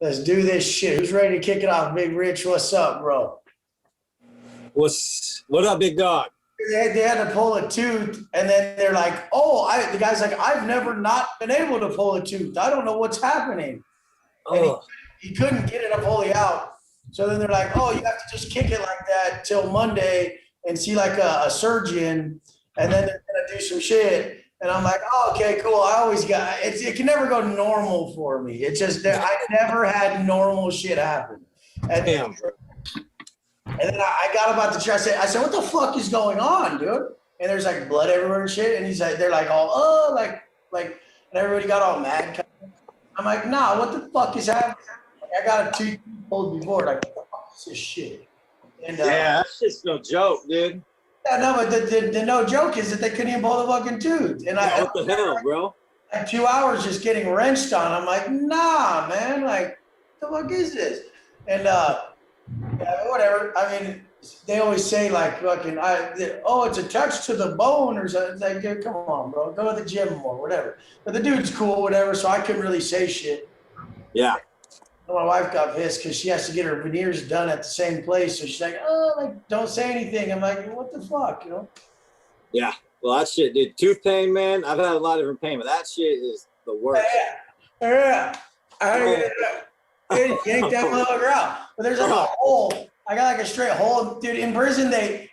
Let's do this shit. Who's ready to kick it off? Big Rich, what's up, bro? What up, big dog? They had to pull a tooth, and then they're like, "Oh, the guy's like, I've never not been able to pull a tooth. I don't know what's happening." And Oh, he couldn't get it fully out. So then they're like, "Oh, you have to just kick it like that till Monday and see like a surgeon, and then they're gonna do some shit." And I'm like, "Oh, okay, cool. I always got it. It can never go normal for me. It's just that I never had normal shit happen." And damn, bro. And then I got about to try. I said, what the fuck is going on, dude? And there's like blood everywhere and shit. And he's like, they're like all, oh, like, and everybody got all mad. I'm like, nah, what the fuck is happening? Like, I got a tooth pulled before. Like, what the fuck is this shit? And Yeah, that's just no joke, dude. yeah, no, but the no joke is that they couldn't even pull the fucking tooth. And Yeah, what the hell, bro? like 2 hours just getting wrenched on. I'm like, nah, man. Like, what the fuck is this? And yeah, whatever. I mean, they always say like fucking, oh, it's attached to the bone or something. It's like, dude, come on, bro, go to the gym more, whatever. But the dude's cool, whatever. So I couldn't really say shit. Yeah, My wife got pissed because she has to get her veneers done at the same place. So she's like, oh, like, don't say anything. I'm like, what the fuck, you know? yeah. Well, that shit, dude. Tooth pain, man. I've had a lot of different pain, but that shit is the worst. Yeah. Yank that motherfucker out. But there's like a hole. I got like a straight hole, dude. In prison they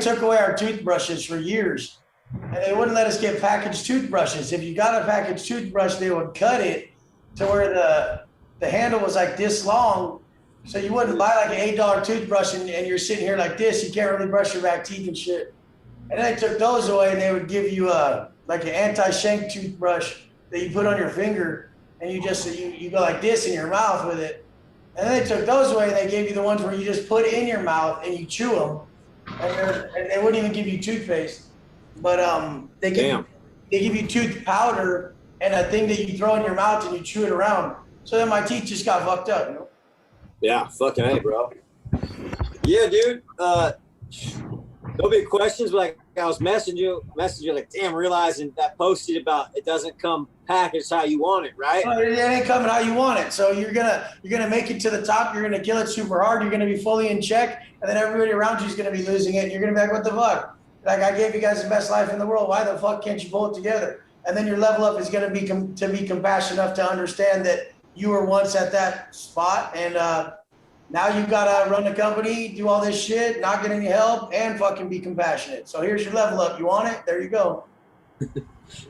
took away our toothbrushes for years, and they wouldn't let us get packaged toothbrushes. If you got a packaged toothbrush, they would cut it to where the handle was like this long, so you wouldn't buy like an $8 toothbrush and you're sitting here like this. You can't really brush your back teeth and shit. And then they took those away, and they would give you like an anti-shank toothbrush that you put on your finger, and you just you go like this in your mouth with it. And then they took those away, and they gave you the ones where you just put in your mouth and you chew them, and they wouldn't even give you toothpaste, but they give you tooth powder and a thing that you throw in your mouth and you chew it around. So then my teeth just got fucked up, you know? Yeah, fucking A, bro. Yeah, dude. No big questions, but like I was messaging you like, damn, realizing that posted about it doesn't come packaged how you want it, right? No, it ain't coming how you want it. So you're gonna make it to the top. You're gonna kill it super hard. You're gonna be fully in check, and then everybody around you is gonna be losing it. And you're gonna be like, what the fuck? Like, I gave you guys the best life in the world. Why the fuck can't you pull it together? And then your level up is gonna be to be compassionate enough to understand that you were once at that spot, and now you've got to run the company, do all this shit, not get any help, and fucking be compassionate. So here's your level up. You want it? There you go.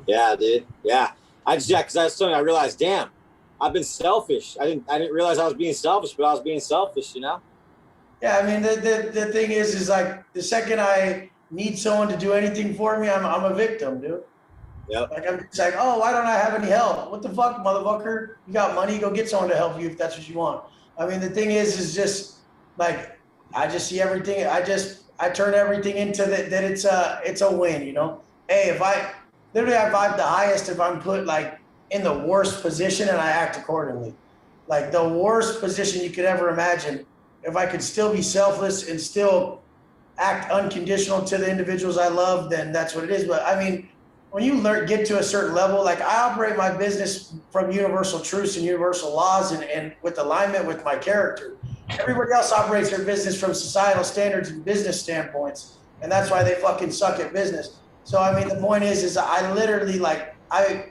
Yeah, dude. Yeah. Because I was telling you, I realized, damn, I've been selfish. I didn't realize I was being selfish, but I was being selfish, you know? Yeah, I mean, the thing is like the second I need someone to do anything for me, I'm a victim, dude. Yep. Like, I'm just like, oh, why don't I have any help? What the fuck, motherfucker? You got money, go get someone to help you if that's what you want. I mean, the thing is just like, I just see everything. I turn everything into that it's a win, you know? Hey, if I vibe the highest if I'm put like in the worst position and I act accordingly. Like the worst position you could ever imagine. If I could still be selfless and still act unconditional to the individuals I love, then that's what it is. But I mean, when you get to a certain level, like I operate my business from universal truths and universal laws and with alignment with my character. Everybody else operates their business from societal standards and business standpoints. And that's why they fucking suck at business. So, I mean, the point is I literally like, I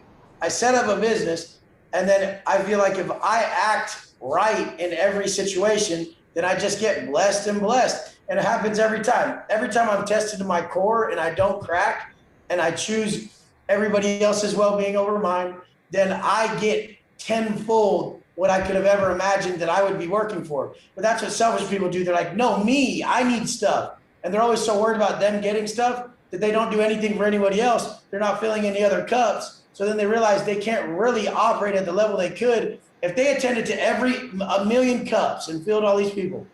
set up a business, and then I feel like if I act right in every situation, then I just get blessed and blessed. And it happens every time. Every time I'm tested to my core and I don't crack, and I choose everybody else's well-being over mine, then I get tenfold what I could have ever imagined that I would be working for. But that's what selfish people do. They're like, no, me, I need stuff. And they're always so worried about them getting stuff that they don't do anything for anybody else. They're not filling any other cups. So then they realize they can't really operate at the level they could. If they attended to a million cups and filled all these people,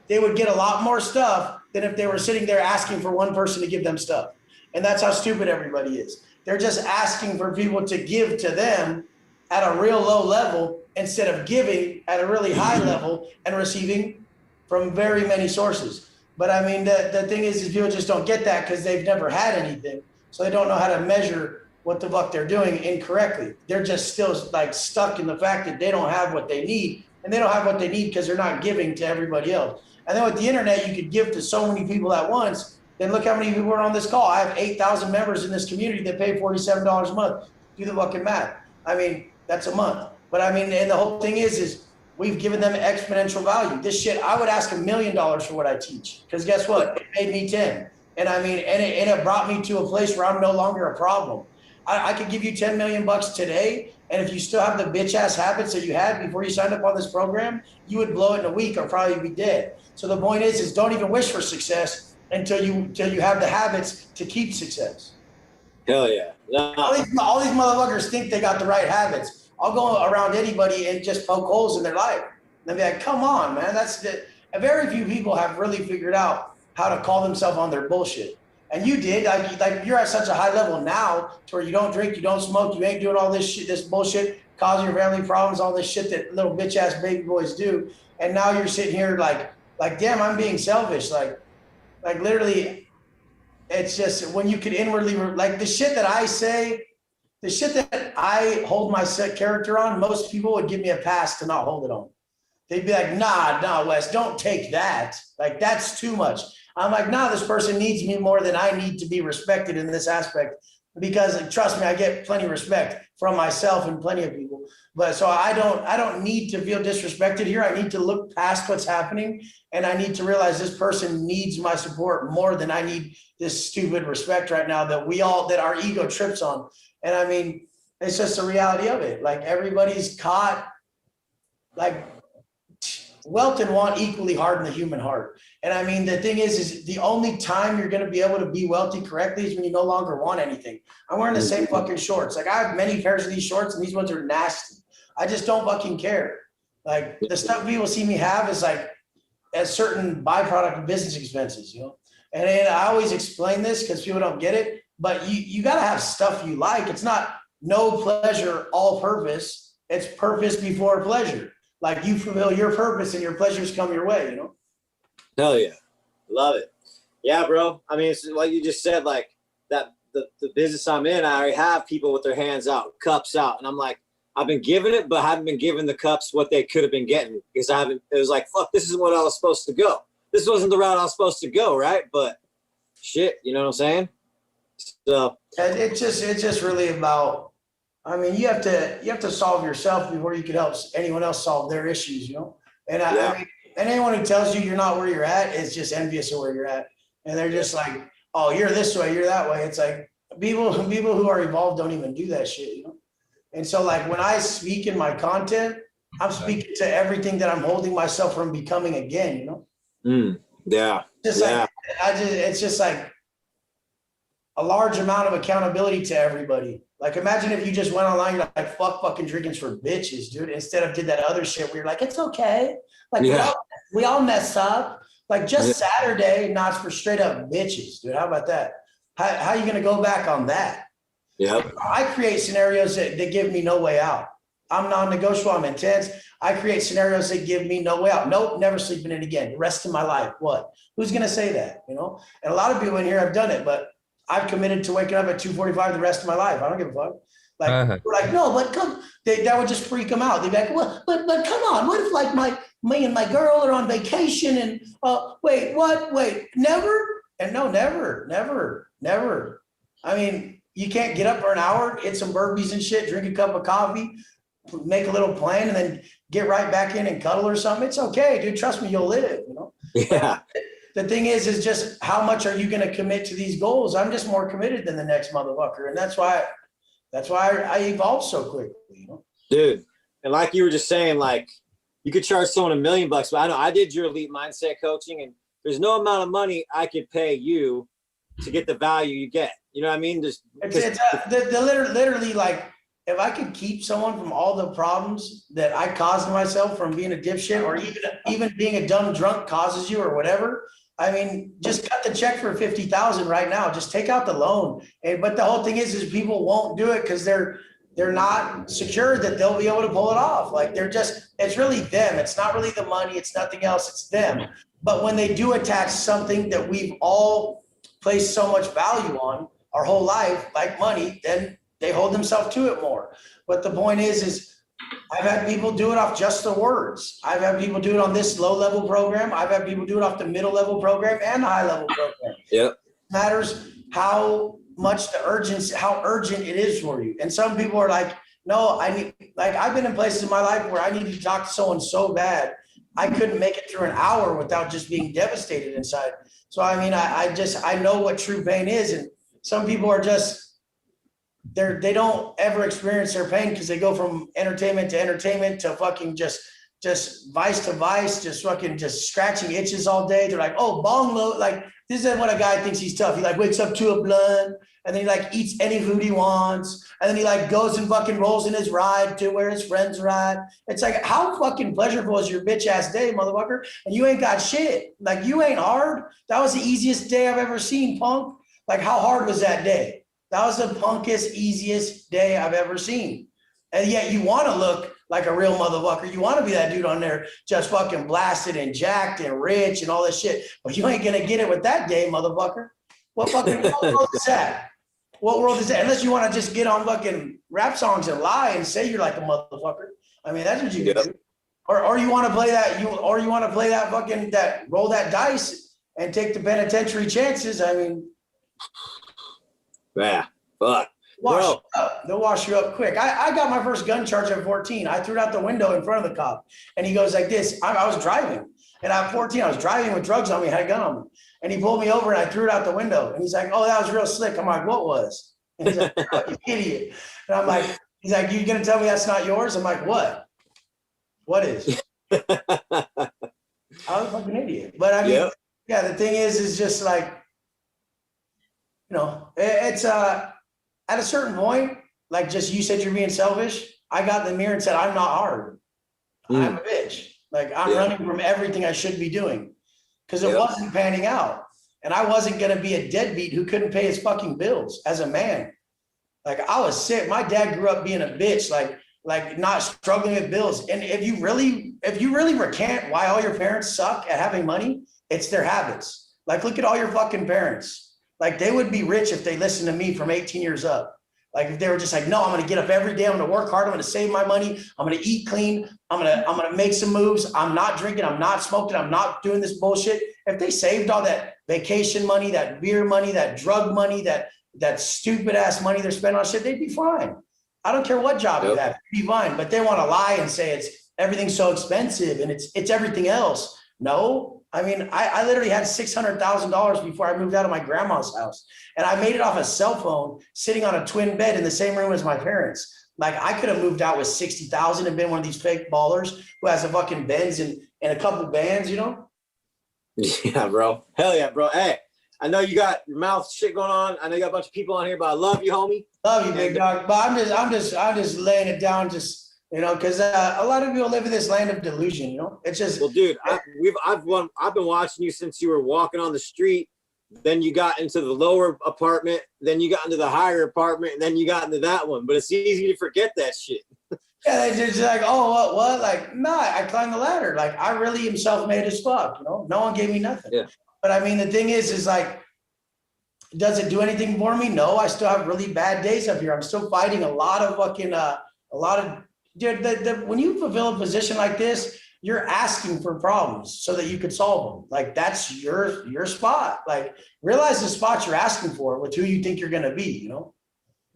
they would get a lot more stuff than if they were sitting there asking for one person to give them stuff. And that's how stupid everybody is. They're just asking for people to give to them at a real low level instead of giving at a really high level and receiving from very many sources. But I mean, the thing is people just don't get that because they've never had anything. So they don't know how to measure what the fuck they're doing incorrectly. They're just still like stuck in the fact that they don't have what they need and they don't have what they need because they're not giving to everybody else. And then with the internet, you could give to so many people at once. Then look how many people are on this call. I have 8,000 members in this community that pay $47 a month. Do the fucking math. I mean, that's a month. But I mean, and the whole thing is we've given them exponential value. This shit, I would ask $1 million for what I teach. Because guess what? It made me 10. And I mean, and it brought me to a place where I'm no longer a problem. I could give you 10 million bucks today. And if you still have the bitch ass habits that you had before you signed up on this program, you would blow it in a week or probably be dead. So the point is don't even wish for success until you have the habits to keep success. Hell yeah. No. All these motherfuckers think they got the right habits. I'll go around anybody and just poke holes in their life. They'll be like, come on, man. Very few people have really figured out how to call themselves on their bullshit. And you did, like you're at such a high level now to where you don't drink, you don't smoke, you ain't doing all this shit, this bullshit, causing your family problems, all this shit that little bitch ass baby boys do. And now you're sitting here like, damn, I'm being selfish. Like literally, it's just when you could inwardly, like the shit that I say, the shit that I hold my set character on, most people would give me a pass to not hold it on. They'd be like, nah, Wes, don't take that. Like, that's too much. I'm like, nah, this person needs me more than I need to be respected in this aspect. Because trust me, I get plenty of respect from myself and plenty of people. But so I don't need to feel disrespected here. I need to look past what's happening. And I need to realize this person needs my support more than I need this stupid respect right now that our ego trips on. And I mean, it's just the reality of it. Like everybody's caught, like wealth and want equally hard in the human heart. And I mean, the thing is the only time you're going to be able to be wealthy correctly is when you no longer want anything. I'm wearing the same fucking shorts. Like I have many pairs of these shorts and these ones are nasty. I just don't fucking care. Like the stuff people see me have is like a certain byproduct of business expenses, you know? And I always explain this because people don't get it, but you got to have stuff you like. It's not no pleasure, all purpose. It's purpose before pleasure. Like you fulfill your purpose and your pleasures come your way, you know? Hell yeah. Love it. Yeah, bro. I mean, it's like you just said, like that the business I'm in, I already have people with their hands out, cups out. And I'm like, I've been giving it, but I haven't been giving the cups what they could have been getting because it was like, fuck, this is what I was supposed to go. This wasn't the route I was supposed to go, right? But shit, you know what I'm saying? So it's just really about, I mean, you have to solve yourself before you can help anyone else solve their issues, you know? And I mean, and anyone who tells you you're not where you're at is just envious of where you're at. And they're just like, oh, you're this way, you're that way. It's like people who are evolved don't even do that shit, you know? And so like when I speak in my content, I'm speaking to everything that I'm holding myself from becoming again, you know? Yeah. Like, it's just like a large amount of accountability to everybody. Like imagine if you just went online, you're like, fuck fucking drinking's for bitches, dude. Instead of did that other shit where you're like, it's okay. Like we all mess up. Like just Saturday, not for straight up bitches, dude. How about that? How are you gonna go back on that? Yep. I create scenarios that give me no way out. I'm non-negotiable, I'm intense. I create scenarios that give me no way out. Nope, never sleeping in again. The rest of my life. What? Who's gonna say that? You know? And a lot of people in here have done it, but I've committed to waking up at 2:45 the rest of my life. I don't give a fuck. Like we're like, no, but come, that would just freak them out. They'd be like, well, but come on, what if like me and my girl are on vacation and wait, never? And no, never. I mean, you can't get up for an hour, hit some burpees and shit, drink a cup of coffee, make a little plan, and then get right back in and cuddle or something. It's okay, dude. Trust me, you'll live, you know? Yeah. The thing is just how much are you going to commit to these goals? I'm just more committed than the next motherfucker. And that's why I evolved so quickly, you know? Dude. And like you were just saying, like you could charge someone $1 million, but I know I did your elite mindset coaching and there's no amount of money I could pay you to get the value you get. You know what I mean? Literally like, if I could keep someone from all the problems that I caused myself from being a dipshit or even being a dumb drunk causes you or whatever, I mean, just cut the check for 50,000 right now. Just take out the loan. But the whole thing is people won't do it because they're not secure that they'll be able to pull it off. Like it's really them. It's not really the money. It's nothing else. It's them. But when they do attach something that we've all placed so much value on our whole life, like money, then they hold themselves to it more. But the point is I've had people do it off just the words. I've had people do it on this low level program. I've had people do it off the middle level program and the high level program. Yep. It matters how much the urgency, how urgent it is for you. And some people are like, no, I need, like, I've been in places in my life where I needed to talk to someone so bad, I couldn't make it through an hour without just being devastated inside. So, I mean, I know what true pain is. And some people are just, they don't ever experience their pain because they go from entertainment to entertainment to fucking just vice to vice, just fucking just scratching itches all day. They're like, oh, bong load. Like, this is what a guy thinks he's tough. He like wakes up to a blunt and then he like eats any food he wants. And then he like goes and fucking rolls in his ride to where his friends ride. It's like, how fucking pleasurable is your bitch ass day, motherfucker? And you ain't got shit. Like, you ain't hard. That was the easiest day I've ever seen, punk. Like, how hard was that day? That was the punkest, easiest day I've ever seen. And yet you want to look like a real motherfucker. You want to be that dude on there just fucking blasted and jacked and rich and all this shit. But you ain't going to get it with that day, motherfucker. What fucking world is that? What world is that? Unless you want to just get on fucking rap songs and lie and say you're like a motherfucker. I mean, that's what you can do. Or you want to play that, you want to play that fucking, that roll that dice and take the penitentiary chances. I mean, yeah, fuck. They'll wash you up quick. I got my first gun charge at 14. I threw it out the window in front of the cop. And he goes like this. I was driving. And at 14, I was driving with drugs on me, had a gun on me. And he pulled me over and I threw it out the window. And he's like, oh, that was real slick. I'm like, what was? And he's like, oh, you idiot. And I'm like, he's like, you gonna tell me that's not yours? I'm like, what? What is? I was a fucking idiot. But I mean, yeah, the thing is just like, you know, it's at a certain point, like just you said you're being selfish. I got in the mirror and said, I'm not hard. I'm a bitch. Like, I'm running from everything I should be doing because it wasn't panning out. And I wasn't going to be a deadbeat who couldn't pay his fucking bills as a man. Like, I was sick. My dad grew up being a bitch, like not struggling with bills. And if you really recant why all your parents suck at having money, it's their habits. Like, look at all your fucking parents. Like, they would be rich if they listened to me from 18 years up. Like, if they were just like, no, I'm going to get up every day. I'm going to work hard. I'm going to save my money. I'm going to eat clean. I'm going to make some moves. I'm not drinking. I'm not smoking. I'm not doing this bullshit. If they saved all that vacation money, that beer money, that drug money, that stupid ass money they're spending on shit, they'd be fine. I don't care what job you have, they'd be fine. But they want to lie and say it's everything's so expensive and it's everything else. No. I mean, I literally had $600,000 before I moved out of my grandma's house. And I made it off a cell phone sitting on a twin bed in the same room as my parents. Like, I could have moved out with 60,000 and been one of these fake ballers who has a fucking Benz and a couple bands, you know? Yeah, bro. Hell yeah, bro. Hey, I know you got your mouth shit going on. I know you got a bunch of people on here, but I love you, homie. Love you, big dog. But I'm just laying it down, just, you know, because a lot of people live in this land of delusion, you know. It's just, well, dude, I've been watching you since you were walking on the street. Then you got into the lower apartment. Then you got into the higher apartment, and then you got into that one. But it's easy to forget that shit. Yeah, they're just like, oh, what? Like, nah, I climbed the ladder. Like, I really am self-made as fuck. You know, no one gave me nothing. Yeah. But I mean, the thing is like, does it do anything for me? No, I still have really bad days up here. I'm still fighting a lot of fucking, dude, when you fulfill a position like this, you're asking for problems so that you could solve them. Like, that's your spot. Like, realize the spot you're asking for with who you think you're going to be, you know,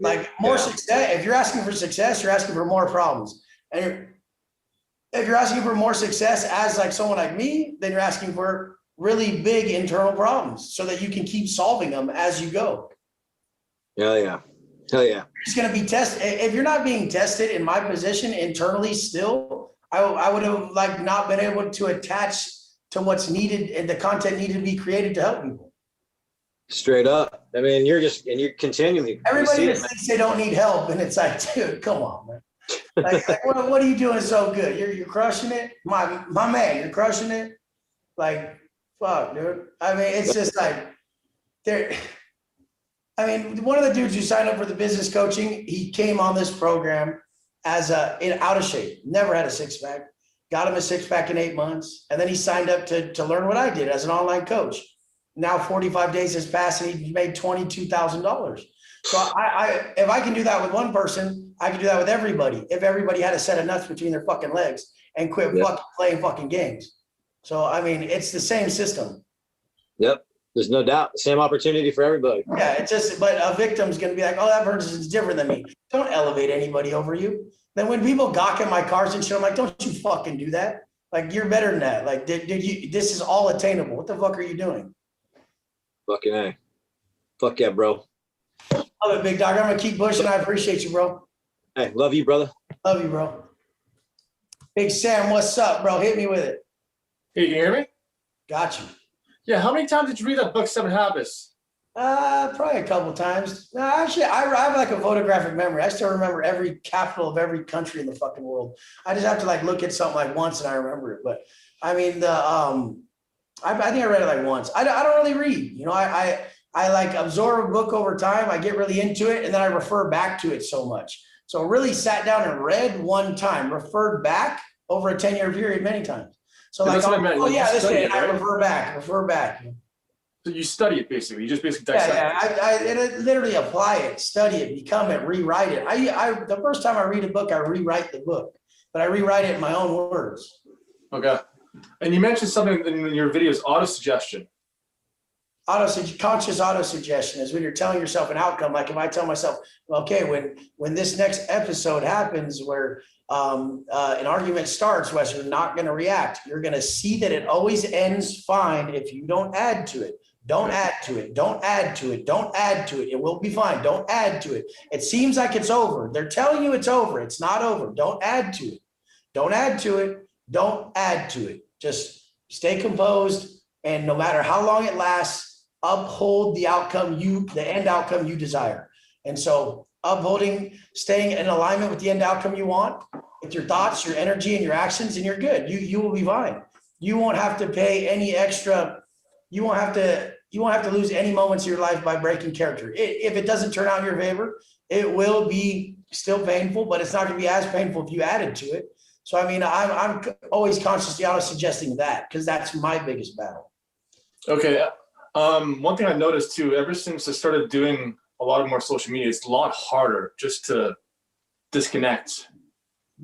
like more success. If you're asking for success, you're asking for more problems. And if you're asking for more success as like someone like me, then you're asking for really big internal problems so that you can keep solving them as you go. Hell yeah. Hell yeah. It's going to be tested. If you're not being tested in my position internally still, I would have like not been able to attach to what's needed and the content needed to be created to help people. Straight up. I mean, you're continually. Everybody just thinks they don't need help. And it's like, dude, come on, man. Like what are you doing so good? You're crushing it. My man, you're crushing it. Like, fuck, dude. I mean, it's just like one of the dudes who signed up for the business coaching, he came on this program as out of shape, never had a six-pack, got him a six-pack in 8 months. And then he signed up to learn what I did as an online coach. Now 45 days has passed and he made $22,000. So if I can do that with one person, I could do that with everybody if everybody had a set of nuts between their fucking legs and quit Yep. fucking playing fucking games. So, I mean, it's the same system. Yep. There's no doubt. The same opportunity for everybody. Yeah, it's just, but a victim's going to be like, oh, that person's different than me. Don't elevate anybody over you. Then when people gawk at my cars and shit, I'm like, don't you fucking do that. Like, you're better than that. Like, did you, this is all attainable. What the fuck are you doing? Fucking A. Fuck yeah, bro. Love it, big dog. I'm going to keep pushing. I appreciate you, bro. Hey, love you, brother. Love you, bro. Big Sam, what's up, bro? Hit me with it. Hey, you hear me? Got you. Yeah, how many times did you read that book, Seven Habits? Probably a couple times. No, actually, I have like a photographic memory. I still remember every capital of every country in the fucking world. I just have to like look at something like once and I remember it. But I mean, I think I read it like once. I don't really read. You know, I like absorb a book over time. I get really into it, and then I refer back to it so much. So really sat down and read one time, referred back over a 10-year period many times. So like, That's what I meant. oh Like, yeah, you this study way, it, and I right? refer back. So you study it basically. You just basically dissect Yeah, and I literally apply it, study it, become it, rewrite it. The first time I read a book, I rewrite the book, but I rewrite it in my own words. it. Okay. And you mentioned something in your videos, auto-suggestion. Conscious auto-suggestion is when you're telling yourself an outcome. Like if I tell myself, okay, when this next episode happens where an argument starts, Wes, you're not going to react. You're going to see that it always ends fine if you don't add to it. Don't add to it. Don't add to it. Don't add to it. It will be fine. Don't add to it. It seems like it's over. They're telling you it's over. It's not over. Don't add to it. Don't add to it. Don't add to it. Just stay composed. And no matter how long it lasts, uphold the outcome the end outcome you desire. And so staying in alignment with the end outcome you want, with your thoughts, your energy, and your actions, and you're good. You will be fine. You won't have to pay any extra. You won't have to lose any moments of your life by breaking character. If it doesn't turn out in your favor, it will be still painful, but it's not going to be as painful if you added to it. So, I mean, I'm always consciously auto-suggesting that because that's my biggest battle. Okay. One thing I noticed too, ever since I started doing a lot more social media, it's a lot harder just to disconnect.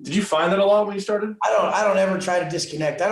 Did you find that a lot when you started? I don't ever try to disconnect.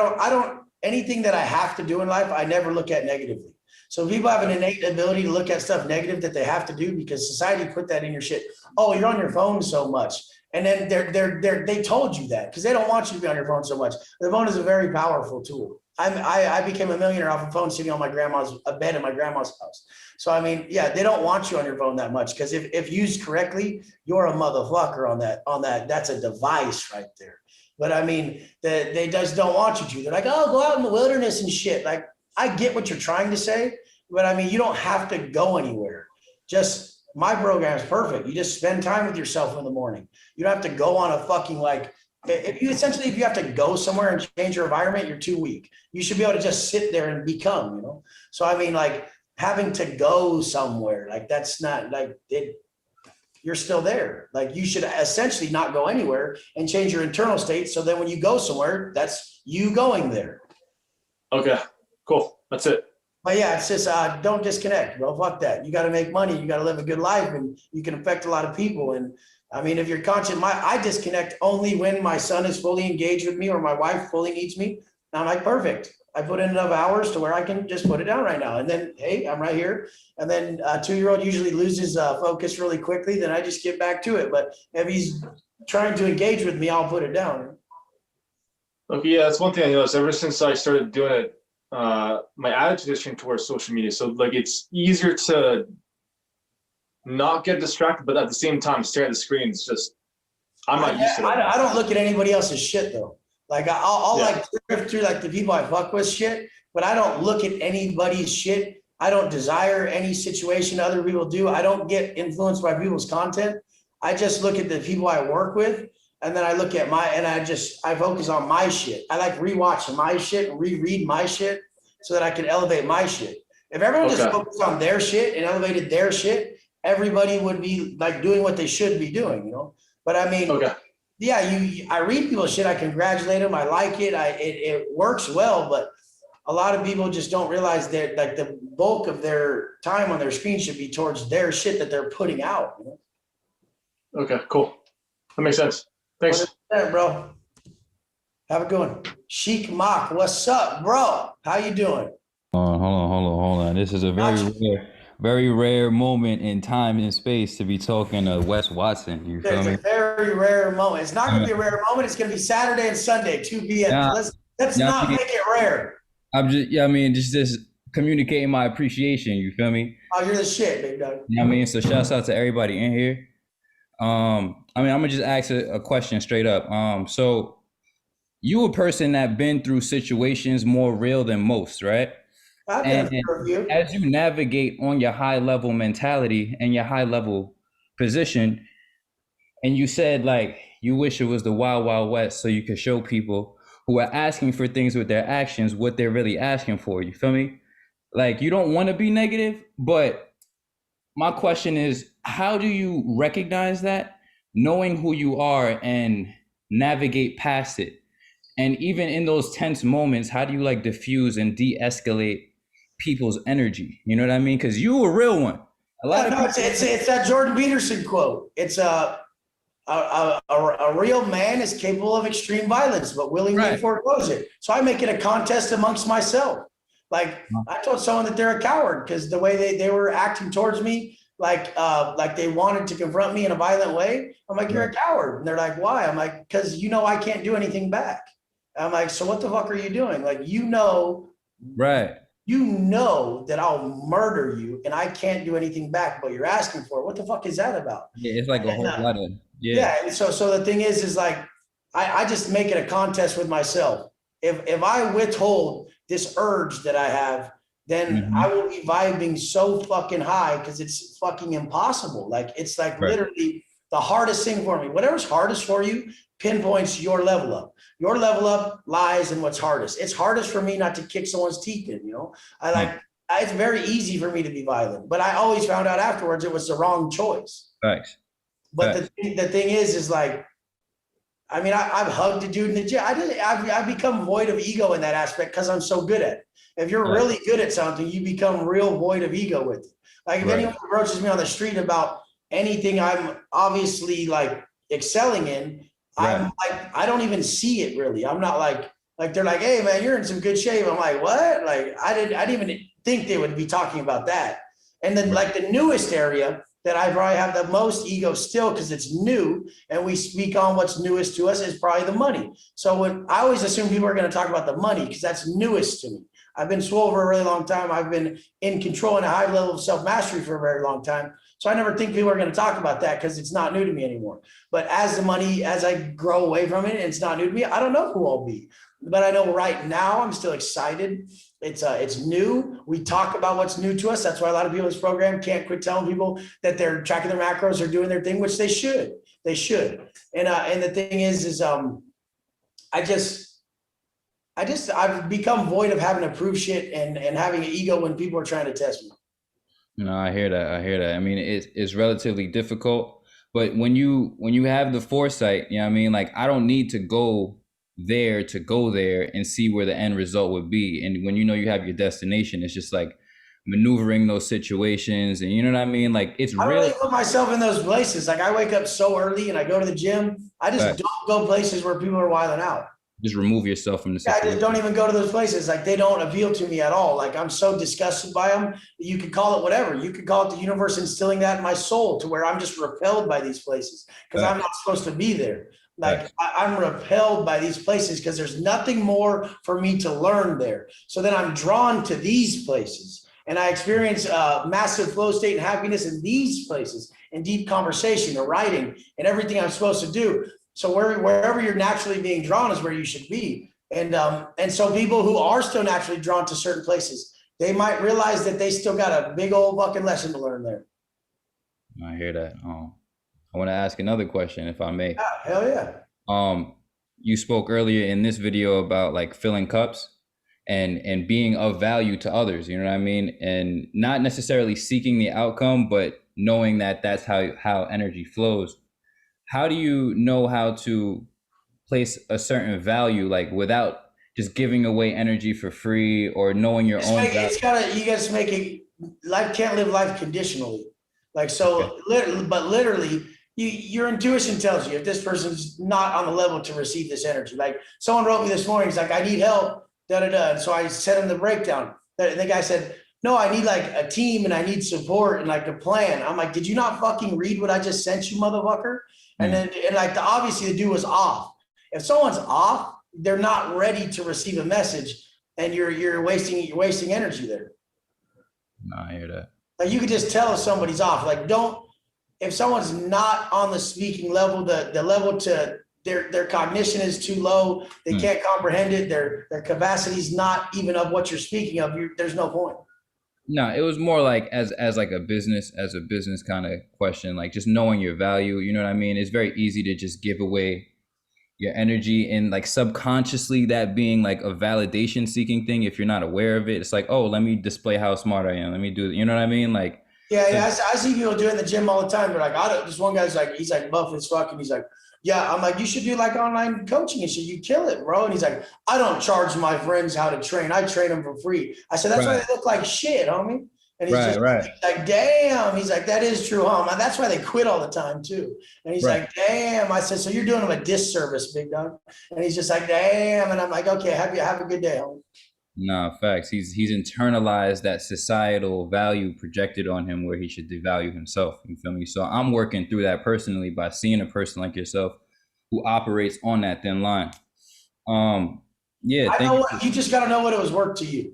Anything that I have to do in life, I never look at negatively. So people have an innate ability to look at stuff negative that they have to do because society put that in your shit. Oh, you're on your phone so much. And then they told you that because they don't want you to be on your phone so much. The phone is a very powerful tool. I became a millionaire off a phone sitting on a bed in my grandma's house. So, I mean, yeah, they don't want you on your phone that much because if used correctly, you're a motherfucker on that. That's a device right there. But I mean, they just don't want you to. They're like, oh, go out in the wilderness and shit. Like, I get what you're trying to say, but I mean, you don't have to go anywhere. Just my program is perfect. You just spend time with yourself in the morning. You don't have to go on a fucking if you have to go somewhere and change your environment, you're too weak. You should be able to just sit there and become, you know? So, I mean, like having to go somewhere, like that's not like it. You're still there. Like you should essentially not go anywhere and change your internal state. So then when you go somewhere, that's you going there. Okay, cool. That's it. But yeah, it's just don't disconnect, bro. Fuck that. You got to make money. You got to live a good life, and you can affect a lot of people. And I mean, if you're conscious, I disconnect only when my son is fully engaged with me or my wife fully needs me. And I'm like, perfect. I put in enough hours to where I can just put it down right now. And then, hey, I'm right here. And then a 2-year-old usually loses focus really quickly. Then I just get back to it. But if he's trying to engage with me, I'll put it down. Okay, yeah, that's one thing I noticed. Ever since I started doing it, my attitude has changed towards social media. So like it's easier to not get distracted, but at the same time stare at the screen. It's just I'm not used to that. I don't look at anybody else's shit though. Like I'll like drift through like the people I fuck with shit, but I don't look at anybody's shit. I don't desire any situation other people do. I don't get influenced by people's content. I just look at the people I work with, and then I look at I focus on my shit. I like rewatching my shit and reread my shit so that I can elevate my shit. If everyone just focused on their shit and elevated their shit, everybody would be like doing what they should be doing, you know? But I mean, yeah, I read people's shit. I congratulate them. I like it. It works well, but a lot of people just don't realize that like the bulk of their time on their screen should be towards their shit that they're putting out. You know? Okay, cool. That makes sense. Thanks. 100%, bro. Have a good one. Sheik Mock, what's up, bro? How you doing? Hold on. This is a very rare moment in time and space to be talking to Wes Watson. You feel It's me? a very rare moment. It's not going to be a rare moment. It's going to be Saturday and Sunday, 2 p.m. Nah, Let's nah, not make it rare. I'm just, yeah, I mean, just communicating my appreciation. You feel me? Oh, you're the shit, big dog. You know what I mean? So shouts out to everybody in here. I mean, I'm gonna just ask a question straight up. So you a person that been through situations more real than most, right? I've And been a review. as you navigate on your high level mentality and your high level position, and you said like you wish it was the wild, wild west so you could show people who are asking for things with their actions what they're really asking for. You feel me? Like you don't want to be negative, but my question is, how do you recognize that, knowing who you are and navigate past it? And even in those tense moments, how do you like diffuse and de-escalate people's energy? You know what I mean? Because you a real one. A lot of No, people, it's that Jordan Peterson quote. It's a real man is capable of extreme violence, but willingly Right. foregoes it. So I make it a contest amongst myself. Like I told someone that they're a coward because the way they were acting towards me, like they wanted to confront me in a violent way. I'm like, you're a coward. And they're like, why? I'm like, because I can't do anything back. I'm like, so what the fuck are you doing? Like, right. you know that I'll murder you and I can't do anything back, but you're asking for it. What the fuck is that about? Yeah, it's like a whole lot of, Yeah. And so the thing is like, I just make it a contest with myself. If I withhold this urge that I have, then I will be vibing so fucking high because it's fucking impossible. Like, it's like literally the hardest thing for me. Whatever's hardest for you pinpoints your level up. Your level up lies in what's hardest. It's hardest for me not to kick someone's teeth in, it's very easy for me to be violent, but I always found out afterwards it was the wrong choice. Thanks. But the thing is like, I mean, I've hugged a dude in the gym. I've become void of ego in that aspect because I'm so good at it. If you're really good at something, you become real void of ego with it. Like if anyone approaches me on the street about anything I'm obviously like excelling in, I'm like, I don't even see it really. I'm not like they're like, hey man, you're in some good shape. I'm like, what? Like I didn't even think they would be talking about that. And then like the newest area that I probably have the most ego still because it's new and we speak on what's newest to us is probably the money. So when I always assume people are going to talk about the money because that's newest to me. I've been swole for a really long time. I've been in control and a high level of self-mastery for a very long time. So I never think people are going to talk about that because it's not new to me anymore. But as I grow away from it and it's not new to me, I don't know who I'll be. But I know right now I'm still excited. It's new. We talk about what's new to us. That's why a lot of people in this program can't quit telling people that they're tracking their macros or doing their thing, which they should. They should. And the thing is I've become void of having to prove shit and having an ego when people are trying to test me. No, I hear that. I mean, it's relatively difficult, but when you have the foresight, you know what I mean? Like, I don't need to go there and see where the end result would be. And when you have your destination, it's just like maneuvering those situations, and you know what I mean? Like, it's I really really put myself in those places. Like I wake up so early and I go to the gym. I just don't go places where people are wilding out. just remove yourself from the I situation. just don't even go to those places. Like they don't appeal to me at all. Like I'm so disgusted by them. You could call it whatever. You could call it the universe instilling that in my soul to where I'm just repelled by these places because I'm not supposed to be there. Like I'm repelled by these places because there's nothing more for me to learn there. So then I'm drawn to these places and I experience massive flow state and happiness in these places and deep conversation or writing and everything I'm supposed to do. So wherever you're naturally being drawn is where you should be. And so people who are still naturally drawn to certain places, they might realize that they still got a big old fucking lesson to learn there. I hear that. I want to ask another question, if I may. Yeah, hell yeah. You spoke earlier in this video about like filling cups and being of value to others, you know what I mean? And not necessarily seeking the outcome, but knowing that that's how energy flows. How do you know how to place a certain value, like without just giving away energy for free or knowing your own value? You guys make it, life can't live life conditionally. Like, so literally, your intuition tells you if this person's not on the level to receive this energy. Like someone wrote me this morning, he's like, I need help, da da da. And so I sent him the breakdown. The guy said, no, I need like a team and I need support and like a plan. I'm like, did you not fucking read what I just sent you, motherfucker? And then and like obviously the dude was off. If someone's off, they're not ready to receive a message, and you're wasting energy there. No, I hear that. Like you could just tell if somebody's off. Like if someone's not on the speaking level, the level to their cognition is too low, they can't comprehend it, their capacity is not even of what you're speaking of, there's no point. No, it was more like as like a business kind of question, like just knowing your value, you know what I mean? It's very easy to just give away your energy, and like subconsciously that being like a validation seeking thing. If you're not aware of it, it's like, oh, let me display how smart I am. Let me do it. You know what I mean? Like, yeah. I see people do it in the gym all the time. They're like, this one guy's like, he's like buff as fuck. And he's like, yeah, I'm like, you should do like online coaching and shit. You kill it, bro. And he's like, I don't charge my friends how to train. I train them for free. I said, that's why they look like shit, homie. And he's he's like, damn. He's like, that is true, huh? That's why they quit all the time too. And he's like, damn. I said, so you're doing them a disservice, big dog. And he's just like, damn. And I'm like, okay, have a good day, homie. Nah, facts. He's internalized that societal value projected on him where he should devalue himself. You feel me? So I'm working through that personally by seeing a person like yourself who operates on that thin line. Yeah. I know you just got to know what it was worth to you.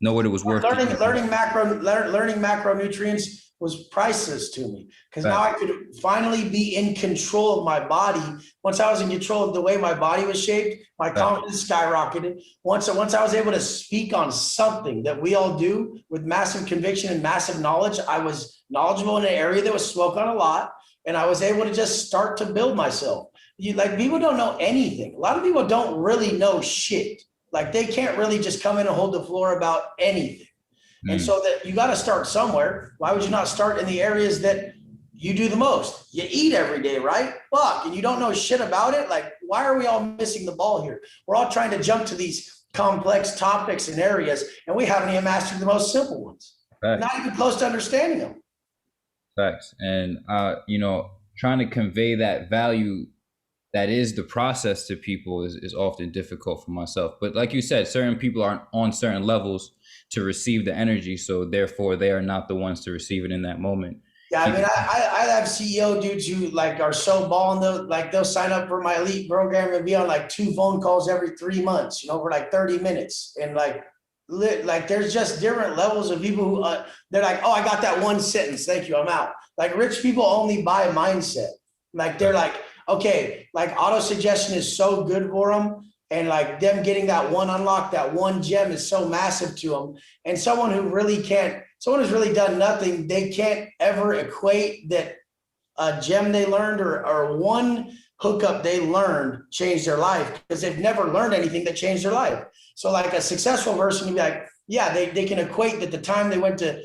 Know what it was worth. Learning macronutrients was priceless to me, because now I could finally be in control of my body. Once I was in control of the way my body was shaped, my confidence skyrocketed. Once I was able to speak on something that we all do with massive conviction and massive knowledge, I was knowledgeable in an area that was spoke on a lot, and I was able to just start to build myself. Like people don't know anything. A lot of people don't really know shit. Like they can't really just come in and hold the floor about anything. And so that you got to start somewhere. Why would you not start in the areas that you do the most? You eat every day, right? Fuck, and you don't know shit about it. Like, why are we all missing the ball here? We're all trying to jump to these complex topics and areas, and we haven't even mastered the most simple ones. Not even close to understanding them. Facts. And, trying to convey that value that is the process to people is often difficult for myself. But like you said, certain people aren't on certain levels to receive the energy, so therefore they are not the ones to receive it in that moment. Yeah, I mean, I have CEO dudes who like are so balling, they'll sign up for my elite program and be on like 2 phone calls every 3 months, for like 30 minutes. And like there's just different levels of people who they're like, oh, I got that one sentence, thank you, I'm out. Like rich people only buy mindset. Like they're like, okay, like auto suggestion is so good for them. And like them getting that one unlock, that one gem is so massive to them. And someone who's really done nothing, they can't ever equate that a gem they learned or one hookup they learned changed their life, because they've never learned anything that changed their life. So like a successful person can be like, yeah, they can equate that the time they went to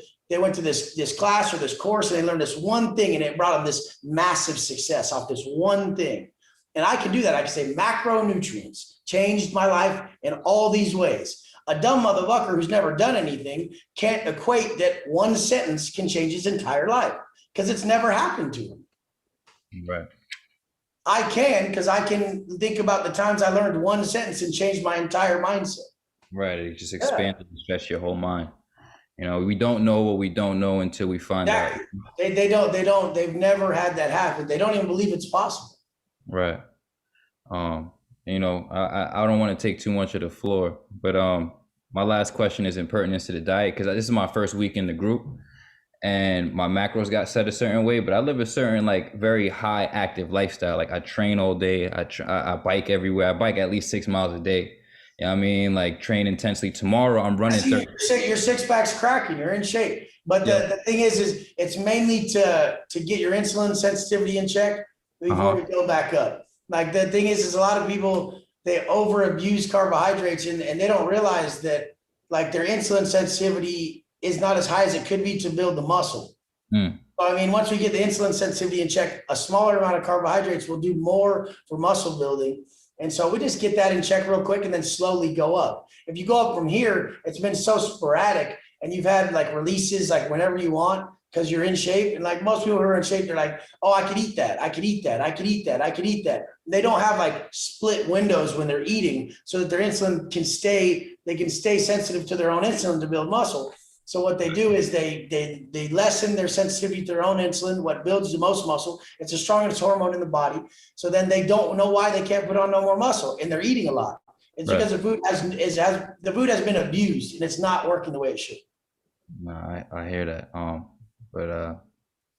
this class or this course and they learned this one thing and it brought them this massive success off this one thing. And I can do that. I can say macronutrients changed my life in all these ways. A dumb motherfucker who's never done anything can't equate that one sentence can change his entire life, because it's never happened to him. Right. I can, because I can think about the times I learned one sentence and changed my entire mindset. Right. It just expanded and stretched your whole mind. We don't know what we don't know until we find out. They've never had that happen. They don't even believe it's possible. Right. I don't want to take too much of the floor, but my last question is in pertinence to the diet, because this is my first week in the group and my macros got set a certain way, but I live a certain like very high active lifestyle. Like I train all day. I bike everywhere. I bike at least 6 miles a day. You know what I mean? Like train intensely. Tomorrow I'm running. Your six pack's cracking. You're in shape. But the thing is it's mainly to get your insulin sensitivity in check before we go back up. Like the thing is a lot of people, they over abuse carbohydrates and they don't realize that like their insulin sensitivity is not as high as it could be to build the muscle. So, I mean, once we get the insulin sensitivity in check, a smaller amount of carbohydrates will do more for muscle building. And so we just get that in check real quick and then slowly go up. If you go up from here, it's been so sporadic and you've had like releases like whenever you want, because you're in shape. And like most people who are in shape, they're like, oh, I could eat that. I could eat that. I could eat that. I could eat that. They don't have like split windows when they're eating so that their insulin they can stay sensitive to their own insulin to build muscle. So what they do is they lessen their sensitivity to their own insulin, what builds the most muscle. It's the strongest hormone in the body. So then they don't know why they can't put on no more muscle, and they're eating a lot. It's Right. because the food has been abused and it's not working the way it should. No, I hear that. But all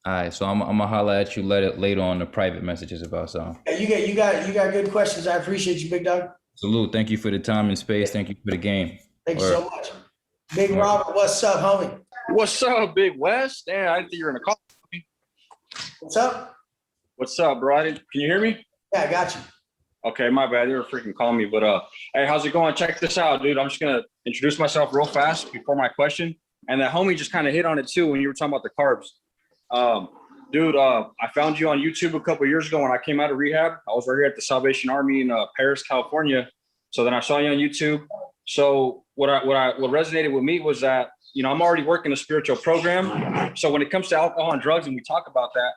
right, so I'm gonna holler at you later on the private messages about something. Yeah, you got good questions. I appreciate you, big dog. Salute. Thank you for the time and space. Thank you for the game. Thank you Word. so much. Big Robert, what's up, homie? What's up, Big West? Damn, I didn't think you were in a call. What's up? What's up, bro? Can you hear me? Yeah, I got you. Okay, my bad. They were freaking calling me. But hey, how's it going? Check this out, dude. I'm just gonna introduce myself real fast before my question. And that homie just kind of hit on it too when you were talking about the carbs. Dude, I found you on YouTube a couple of years ago when I came out of rehab. I was right here at the Salvation Army in Paris, California. So then I saw you on YouTube. So what resonated with me was that, you know, I'm already working a spiritual program. So when it comes to alcohol and drugs, and we talk about that,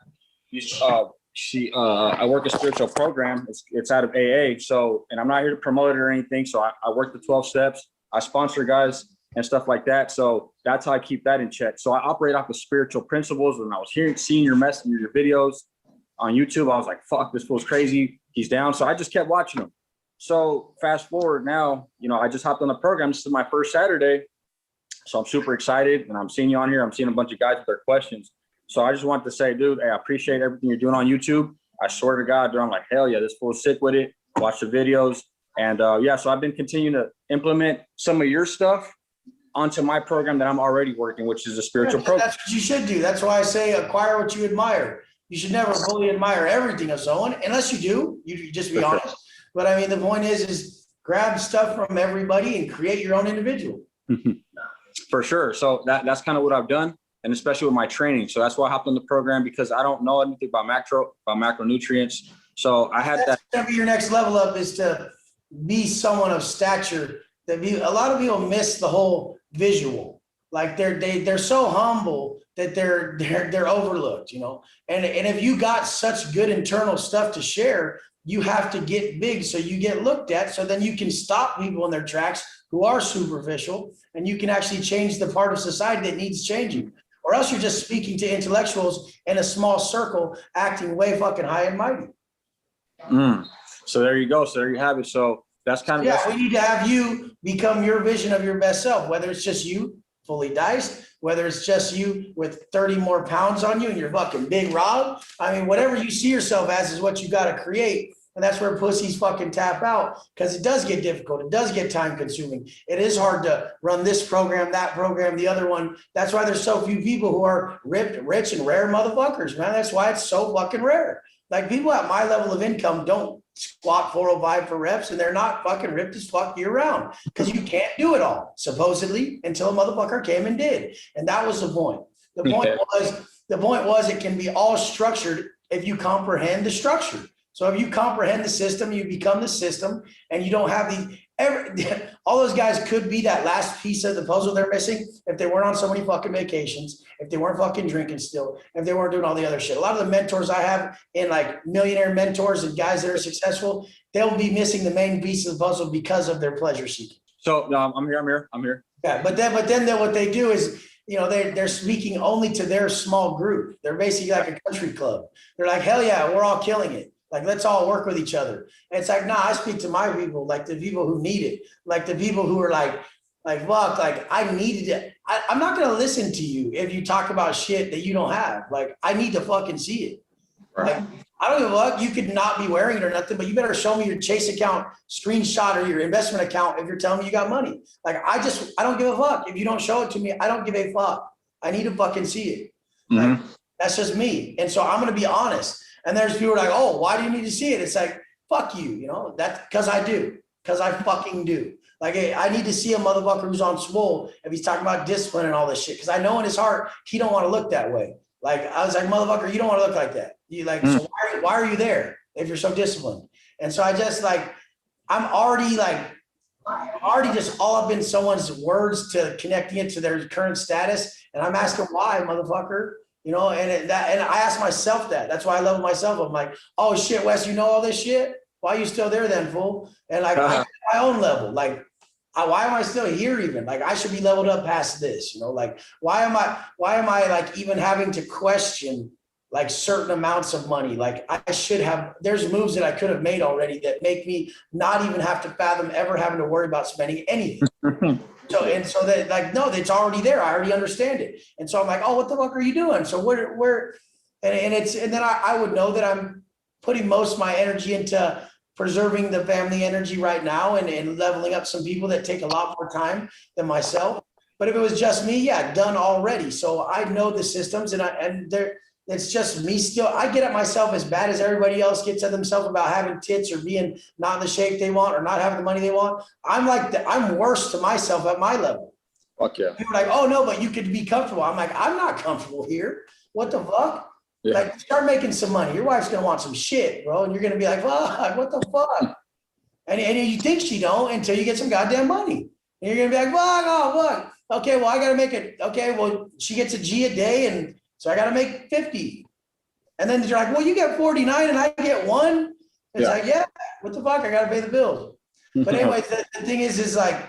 I work a spiritual program. It's out of AA. So, and I'm not here to promote it or anything. So I work the 12 steps. I sponsor guys and stuff like that. So that's how I keep that in check. So I operate off of spiritual principles. When I was seeing your videos on YouTube, I was like, fuck, this fool's crazy. He's down. So I just kept watching him. So fast forward now, you know, I just hopped on the program. This is my first Saturday. So I'm super excited, and I'm seeing you on here. I'm seeing a bunch of guys with their questions. So I just wanted to say, dude, hey, I appreciate everything you're doing on YouTube. I swear to God, dude, I'm like, hell yeah, this fool's sick with it. Watch the videos. And yeah, so I've been continuing to implement some of your stuff onto my program that I'm already working, which is a spiritual program. That's what you should do. That's why I say acquire what you admire. You should never fully admire everything of someone, unless you do. You just be honest. But I mean, the point is grab stuff from everybody and create your own individual. For sure. So that's kind of what I've done, and especially with my training. So that's why I hopped on the program, because I don't know anything about macronutrients. So I had That's gonna be your next level up, is to be someone of stature. A lot of people miss the whole visual. Like they're so humble that they're overlooked, you know. And if you got such good internal stuff to share, you have to get big so you get looked at, so then you can stop people in their tracks who are superficial, and you can actually change the part of society that needs changing. Or else you're just speaking to intellectuals in a small circle, acting way fucking high and mighty. So there you go. So there you have it. So that's kind of, yeah, we need to have you become your vision of your best self, whether it's just you fully diced, whether it's just you with 30 more pounds on you and you're fucking Big Rob. I mean, whatever you see yourself as is what you got to create. And that's where pussies fucking tap out, because it does get difficult. It does get time consuming. It is hard to run this program, that program, the other one. That's why there's so few people who are ripped, rich, and rare motherfuckers, man. That's why it's so fucking rare. Like, people at my level of income don't squat 405 for reps, and they're not fucking ripped as fuck year round, because you can't do it all, supposedly, until a motherfucker came and did. And that was the point. The point was it can be all structured if you comprehend the structure. So if you comprehend the system, you become the system, and you don't have all those guys could be that last piece of the puzzle they're missing if they weren't on so many fucking vacations, if they weren't fucking drinking still, if they weren't doing all the other shit. A lot of the mentors I have in like millionaire mentors and guys that are successful, they'll be missing the main piece of the puzzle because of their pleasure seeking. so no, I'm here. Yeah, but then what they do is, you know, they're speaking only to their small group. They're basically like a country club. They're like, hell yeah, we're all killing it. Like, let's all work with each other. And it's like, nah, I speak to my people, like the people who need it, like the people who are like, fuck, like I needed it. I'm not going to listen to you if you talk about shit that you don't have. Like, I need to fucking see it. Right. Like, I don't give a fuck. You could not be wearing it or nothing, but you better show me your Chase account screenshot or your investment account if you're telling me you got money. Like, I don't give a fuck. If you don't show it to me, I don't give a fuck. I need to fucking see it. Like, that's just me. And so I'm going to be honest. And there's people like, oh, why do you need to see it? It's like, fuck you, you know, that's because I do, because I fucking do. Like, hey, I need to see a motherfucker who's on swole if he's talking about discipline and all this shit, because I know in his heart, he don't want to look that way. Like, I was like, motherfucker, you don't want to look like that. You like, so why are you there if you're so disciplined? And so I just like, I'm already just all up in someone's words to connecting it to their current status. And I'm asking why, motherfucker. you know, and I ask myself that. That's why I love myself. I'm like, oh shit, Wes, you know all this shit? Why are you still there then, fool? And like, I get my own level. Like, why am I still here even? Like, I should be leveled up past this, you know? Like, why am I like even having to question like certain amounts of money? Like, I should have, there's moves that I could have made already that make me not even have to fathom ever having to worry about spending anything. So that, like, no, it's already there. I already understand it. And so I'm like, oh, what the fuck are you doing? So and then I would know that I'm putting most of my energy into preserving the family energy right now and leveling up some people that take a lot more time than myself. But if it was just me, yeah, done already. So I know the systems it's just me still. I get at myself as bad as everybody else gets at themselves about having tits or being not in the shape they want or not having the money they want. I'm worse to myself at my level. Fuck yeah. People are like, oh no, but you could be comfortable. I'm like, I'm not comfortable here. What the fuck? Yeah. Like, start making some money. Your wife's gonna want some shit, bro. And you're gonna be like, fuck, what the fuck? And you think she don't until you get some goddamn money. And you're gonna be like, fuck, oh, fuck. Okay, well, I gotta make it. Okay, well, she gets a G a day, and so I gotta make 50. And then you're like, well, you get 49 and I get 1. It's Yeah. like, yeah, what the fuck? I gotta pay the bills. But anyway, the thing is like,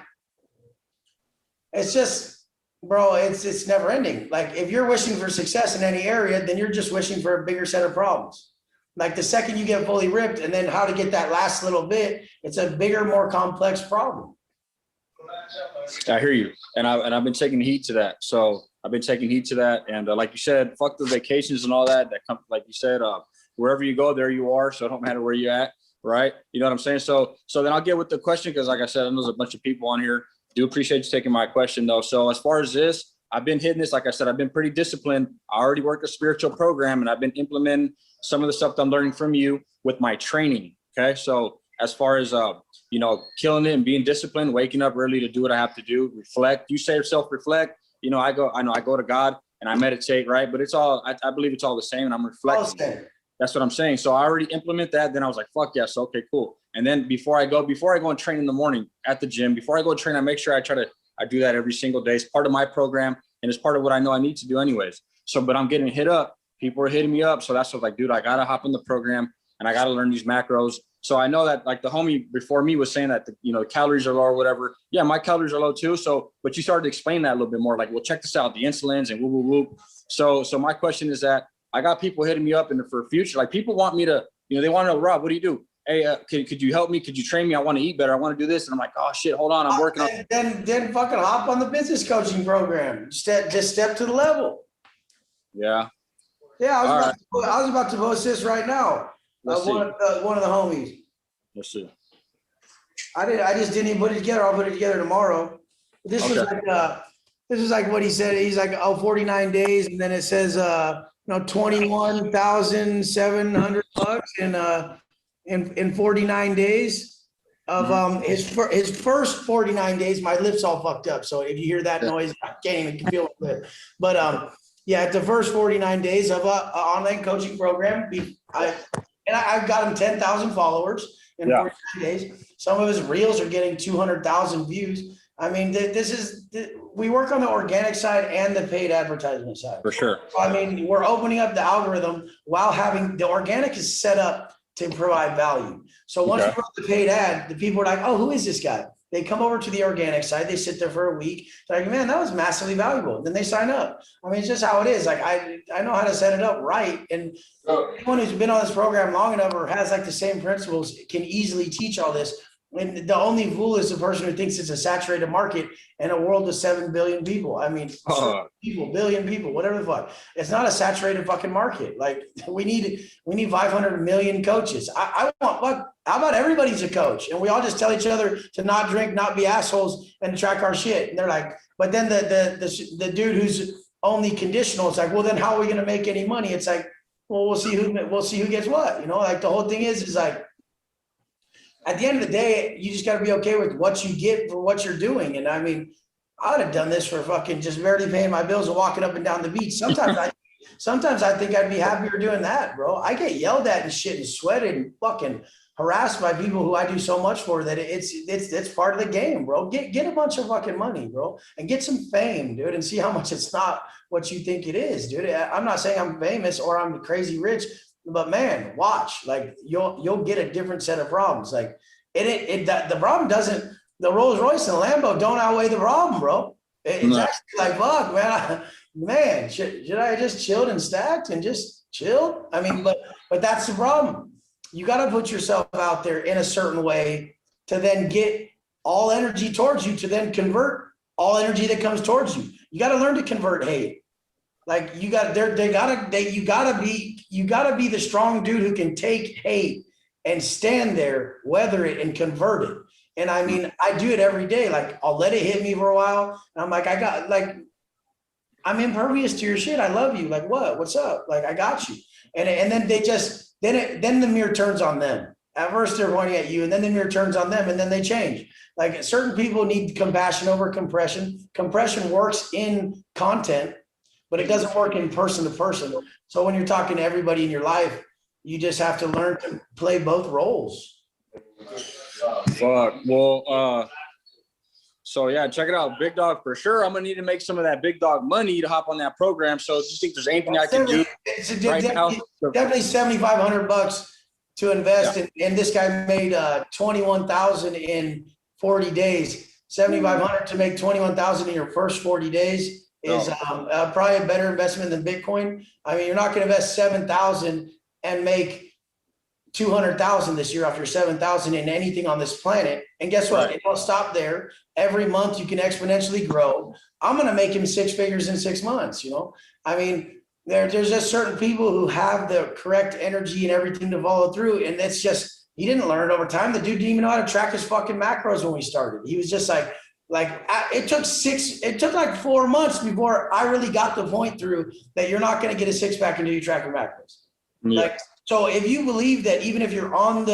it's just, bro, it's never ending. Like, if you're wishing for success in any area, then you're just wishing for a bigger set of problems. Like, the second you get fully ripped and then how to get that last little bit, it's a bigger, more complex problem. I hear you. And I've been taking heat to that. So I've been taking heat to that. And like you said, fuck the vacations and all that come, like you said, wherever you go, there you are. So it don't matter where you're at. Right. You know what I'm saying? So then I'll get with the question. Cause like I said, I know there's a bunch of people on here. Do appreciate you taking my question though. So as far as this, I've been hitting this, like I said, I've been pretty disciplined. I already work a spiritual program and I've been implementing some of the stuff that I'm learning from you with my training. Okay. So as far as, killing it and being disciplined, waking up early to do what I have to do, reflect, you say self-reflect, I go to God and I meditate. Right. But it's all, I believe it's all the same and I'm reflecting. Okay. That's what I'm saying. So I already implement that. Then I was like, fuck yes. Okay, cool. And then before I go and train in the morning at the gym, before I go train, I make sure I do that every single day. It's part of my program and it's part of what I know I need to do anyways. So, but I'm getting hit up. People are hitting me up. So that's what, like, dude, I got to hop in the program and I got to learn these macros. So I know that, like, the homie before me was saying that, the calories are low or whatever. Yeah, my calories are low too. So, but you started to explain that a little bit more, like, well, check this out, the insulins and whoop, whoop, whoop. So my question is that I got people hitting me up for future, like, people want me to, they want to know, Rob, what do you do? Hey, could you help me? Could you train me? I want to eat better. I want to do this. And I'm like, oh shit, hold on. I'm working on. Then fucking hop on the business coaching program. Just step to the level. Yeah. Yeah. I was about to post this right now. One of the homies. Let's see. I just didn't even put it together. I'll put it together tomorrow. This was like what he said. He's like, 49 days. And then it says, $21,700 in 49 days of his first 49 days. My lips all fucked up. So if you hear that noise, I can't even feel it. But at the first 49 days of an online coaching program, I've got him 10,000 followers in 49 days. Some of his reels are getting 200,000 views. I mean, we work on the organic side and the paid advertisement side. For sure. I mean, we're opening up the algorithm while having the organic is set up to provide value. So once we put the paid ad, the people are like, oh, who is this guy? They come over to the organic side. They sit there for a week. They're like, man, that was massively valuable. Then they sign up. I mean, it's just how it is. Like, I know how to set it up right. And anyone who's been on this program long enough or has like the same principles can easily teach all this. And the only fool is the person who thinks it's a saturated market in a world of 7 billion people. I mean, billion people, whatever the fuck. It's not a saturated fucking market. Like, we need 500 million coaches. I want, look, how about everybody's a coach? And we all just tell each other to not drink, not be assholes, and track our shit. And they're like, but then the dude who's only conditional, it's like, well, then how are we going to make any money? It's like, well, we'll see who gets what. Like, the whole thing is like, at the end of the day, you just got to be okay with what you get for what you're doing. And I mean, I would have done this for fucking just barely paying my bills and walking up and down the beach. Sometimes I think I'd be happier doing that, bro. I get yelled at and shit and sweated and fucking harassed by people who I do so much for that it's part of the game, bro. Get a bunch of fucking money, bro, and get some fame, dude, and see how much it's not what you think it is, dude. I'm not saying I'm famous or I'm crazy rich, but man, watch, like you'll get a different set of problems. Like the problem doesn't, the Rolls Royce and the Lambo don't outweigh the problem, bro. It's actually like, fuck, man, should I just chilled and stacked and just chilled? I mean, but that's the problem. You got to put yourself out there in a certain way to then get all energy towards you, to then convert all energy that comes towards you. You got to learn to convert hate. Like you got you gotta be the strong dude who can take hate and stand there, weather it, and convert it. And I mean, I do it every day. Like I'll let it hit me for a while, and I'm like, I'm impervious to your shit. I love you. Like what? What's up? Like I got you. And then they just then the mirror turns on them. At first they're pointing at you, and then the mirror turns on them, and then they change. Like certain people need compassion over compression. Compression works in content, but it doesn't work in person to person. So when you're talking to everybody in your life, you just have to learn to play both roles. Fuck. Well, so yeah, check it out. Big Dog for sure. I'm gonna need to make some of that Big Dog money to hop on that program. So if you think there's anything I can do right now, definitely $7,500 to invest in. And this guy made 21,000 in 40 days. 7,500 to make 21,000 in your first 40 days is probably a better investment than Bitcoin. I mean, you're not going to invest 7,000 and make 200,000 this year off your 7,000 in anything on this planet. And guess what? It don't stop there. Every month you can exponentially grow. I'm going to make him 6 figures in 6 months. You know, I mean, there's just certain people who have the correct energy and everything to follow through. And it's just, he didn't learn it over time. The dude didn't even know how to track his fucking macros when we started. He was just like it took like 4 months before I really got the point through that you're not going to get a 6-pack until you track your macros. Yeah. Like, so if you believe that even if you're on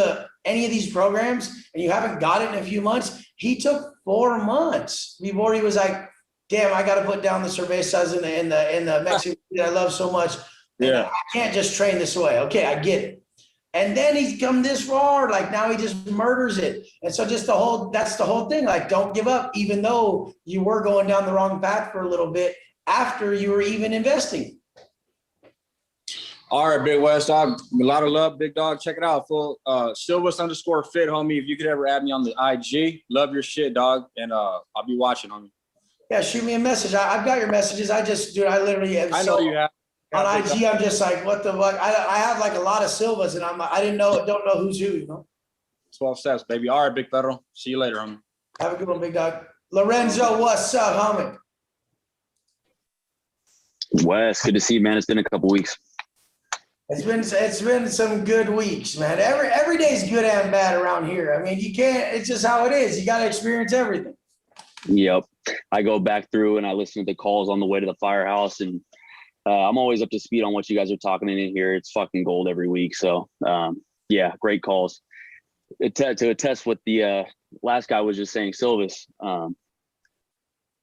any of these programs and you haven't got it in a few months, he took 4 months before he was like, damn, I got to put down the cervezas in the Mexican that I love so much. Yeah. I can't just train this way. Okay, I get it. And then he's come this far, like now he just murders it. And so that's the whole thing. Like, don't give up, even though you were going down the wrong path for a little bit after you were even investing. All right, Big West Dog. A lot of love, Big Dog. Check it out, full Silvus_fit, homie. If you could ever add me on the IG, love your shit, dog. And I'll be watching, homie. Yeah, shoot me a message. I've got your messages. I literally have. I know you have. On IG, I'm just like, what the fuck? I have like a lot of Silvas, and I don't know who's who, you know? 12 steps, baby. All right, Big Federal. See you later, homie. Have a good one, Big Dog. Lorenzo, what's up, homie? Wes, good to see you, man. It's been a couple weeks. It's been some good weeks, man. Every day's good and bad around here. I mean, it's just how it is. You got to experience everything. Yep. I go back through and I listen to the calls on the way to the firehouse, and I'm always up to speed on what you guys are talking in here. It's fucking gold every week. So yeah, great calls. To attest what the last guy was just saying, Silvus,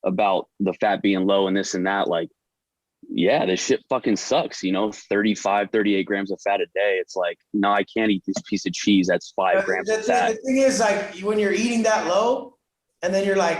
about the fat being low and this and that, like, yeah, this shit fucking sucks, you know, 35, 38 grams of fat a day. It's like, no, I can't eat this piece of cheese. That's 5 grams of fat. The thing is, like, when you're eating that low and then you're like,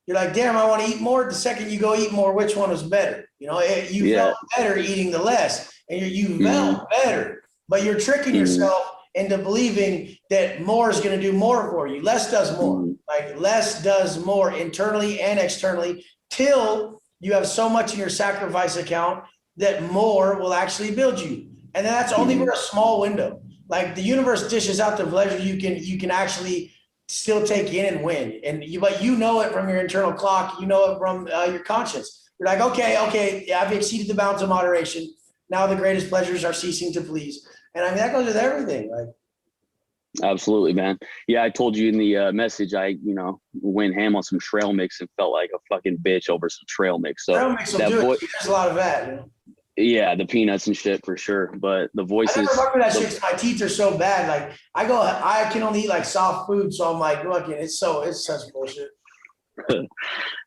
damn, I want to eat more. The second you go eat more, which one is better? You know, you felt better eating the less, and you felt better, but you're tricking yourself into believing that more is going to do more for you. Less does more. Like less does more internally and externally till you have so much in your sacrifice account that more will actually build you. And then that's only for a small window. Like the universe dishes out the pleasure you can actually still take in and win. But you know it from your internal clock. You know it from your conscience. You're like, okay, I've exceeded the bounds of moderation. Now the greatest pleasures are ceasing to please. And I mean, that goes with everything. Like, absolutely, man. Yeah, I told you in the message, I went ham on some trail mix and felt like a fucking bitch over some trail mix. So trail mix will do it. There's a lot of that. You know? Yeah, the peanuts and shit for sure. But the voices. I never fuck with that shit because my teeth are so bad. Like I can only eat like soft food, so I'm like, look, it's such bullshit.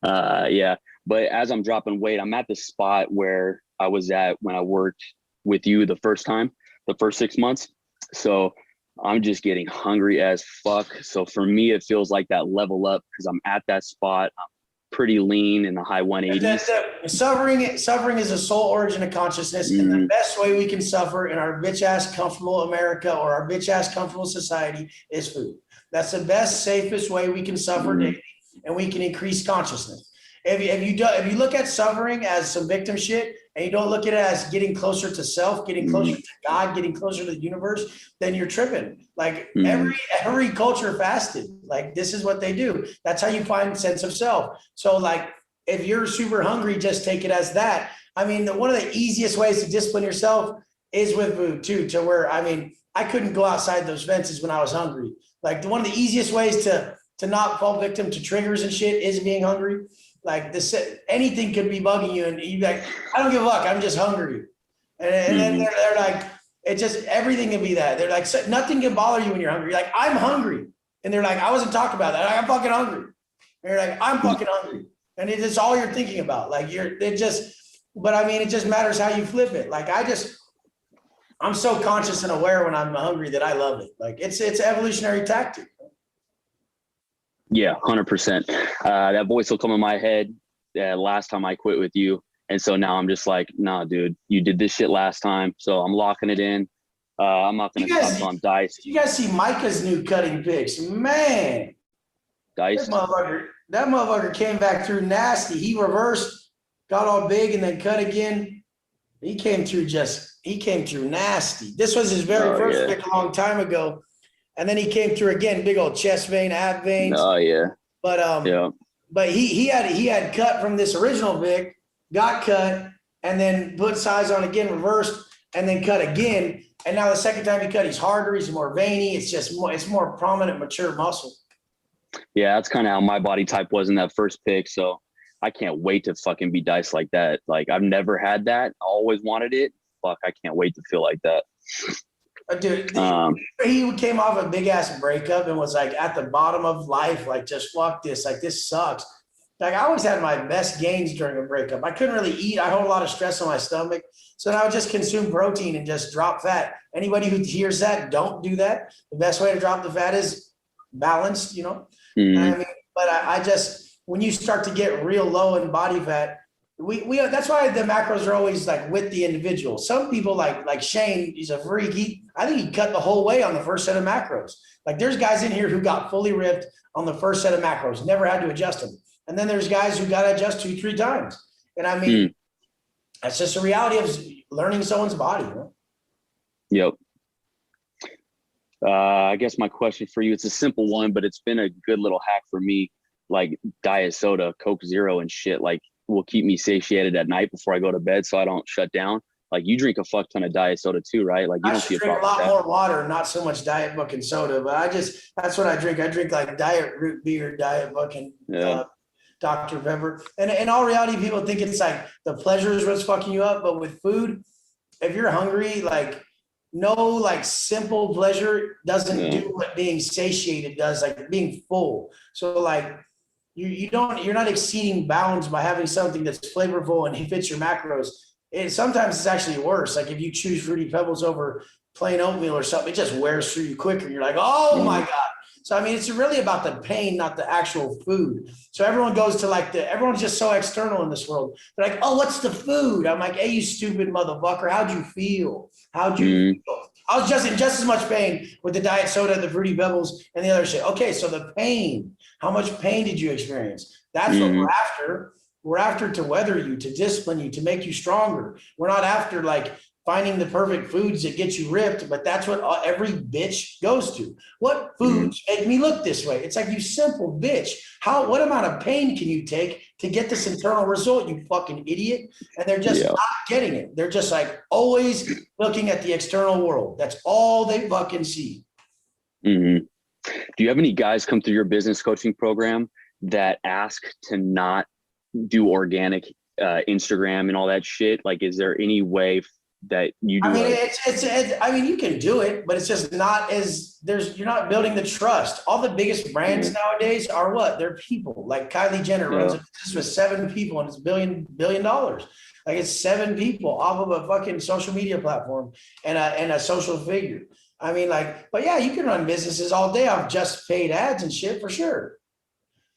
Yeah, but as I'm dropping weight, I'm at the spot where I was at when I worked with you the first 6 months. So I'm just getting hungry as fuck. So for me, it feels like that level up because I'm at that spot. I'm pretty lean in the high 180s. Suffering is a sole origin of consciousness, and the best way we can suffer in our bitch ass comfortable America or our bitch ass comfortable society is food. That's the best, safest way we can suffer daily, and we can increase consciousness. If you look at suffering as some victim shit, and you don't look at it as getting closer to self, getting closer to God, getting closer to the universe, then you're tripping. Like every culture fasted. Like this is what they do. That's how you find sense of self. So like if you're super hungry, just take it as that. I mean, one of the easiest ways to discipline yourself is with food too, to where, I mean, I couldn't go outside those fences when I was hungry. Like one of the easiest ways to not fall victim to triggers and shit is being hungry. Like this, anything could be bugging you, and you like, I don't give a fuck. I'm just hungry, and then they're like, it just everything can be that. They're like, so, nothing can bother you when you're hungry. You're like, I'm hungry, and they're like, I wasn't talking about that. I'm fucking hungry. And you're like, I'm fucking hungry, and it's all you're thinking about. Like but I mean, it just matters how you flip it. Like I'm so conscious and aware when I'm hungry that I love it. Like it's evolutionary tactic. Yeah, 100%. That voice will come in my head last time I quit with you. And so now I'm just like, nah, dude, you did this shit last time. So I'm locking it in. I'm not going to stop till I'm diced. You guys see Micah's new cutting picks? Man, Diced. That motherfucker came back through nasty. He reversed, got all big, and then cut again. He came through nasty. This was his very first pick a long time ago. And then he came through again, big old chest vein, ab veins. Oh yeah. But he had cut from this original Vic, got cut, and then put size on again, reversed, and then cut again. And now the second time he cut, he's harder, he's more veiny. It's more prominent, mature muscle. Yeah, that's kind of how my body type was in that first pick. So I can't wait to fucking be diced like that. Like I've never had that. I always wanted it. Fuck, I can't wait to feel like that. Dude, he came off a big ass breakup and was like at the bottom of life, like just fuck this, like this sucks. Like I always had my best gains during a breakup. I couldn't really eat. I hold a lot of stress on my stomach. So now I just consume protein and just drop fat. Anybody who hears that, don't do that. The best way to drop the fat is balanced, you know? I mean, but I just, when you start to get real low in body fat, we that's why the macros are always like with the individual. Some people like Shane, he's a freak. I think he cut the whole way on the first set of macros. Like there's guys in here who got fully ripped on the first set of macros, never had to adjust them. And then there's guys who got to adjust 2-3 times. And I mean, that's just a reality of learning someone's body. You know? Yep. I guess my question for you, it's a simple one, but it's been a good little hack for me. Like diet soda, Coke Zero and shit, like will keep me satiated at night before I go to bed so I don't shut down. Like you drink a fuck ton of diet soda too, right? Like you don't see a problem. I drink a lot more water, not so much diet fucking soda, but that's what I drink. I drink like diet root beer, diet fucking Dr. Pepper. And in all reality, people think it's like the pleasure is what's fucking you up. But with food, if you're hungry, like no like simple pleasure doesn't do what being satiated does, like being full. So like you're not exceeding bounds by having something that's flavorful and fits your macros. Sometimes it's actually worse. Like if you choose Fruity Pebbles over plain oatmeal or something, it just wears through you quicker. You're like, oh my God. So, I mean, it's really about the pain, not the actual food. So everyone goes to everyone's just so external in this world. They're like, oh, what's the food? I'm like, hey, you stupid motherfucker. How'd you feel? How'd you feel? I was just in just as much pain with the diet soda, the Fruity Pebbles, and the other shit. Okay, so the pain, how much pain did you experience? That's what we're after. We're after to weather you, to discipline you, to make you stronger. We're not after like finding the perfect foods that get you ripped, but that's what every bitch goes to. What foods make me look this way? It's like, you simple bitch. What amount of pain can you take to get this internal result, you fucking idiot? And they're just not getting it. They're just like always looking at the external world. That's all they fucking see. Do you have any guys come through your business coaching program that ask to not do organic Instagram and all that shit? Like, is there any way that you do? I mean, you can do it, but it's just not you're not building the trust. All the biggest brands nowadays are what? They're people. Like Kylie Jenner runs a business with 7 people and it's $1 billion. Like it's 7 people off of a fucking social media platform and a social figure. I mean, like, but yeah, you can run businesses all day off just paid ads and shit for sure.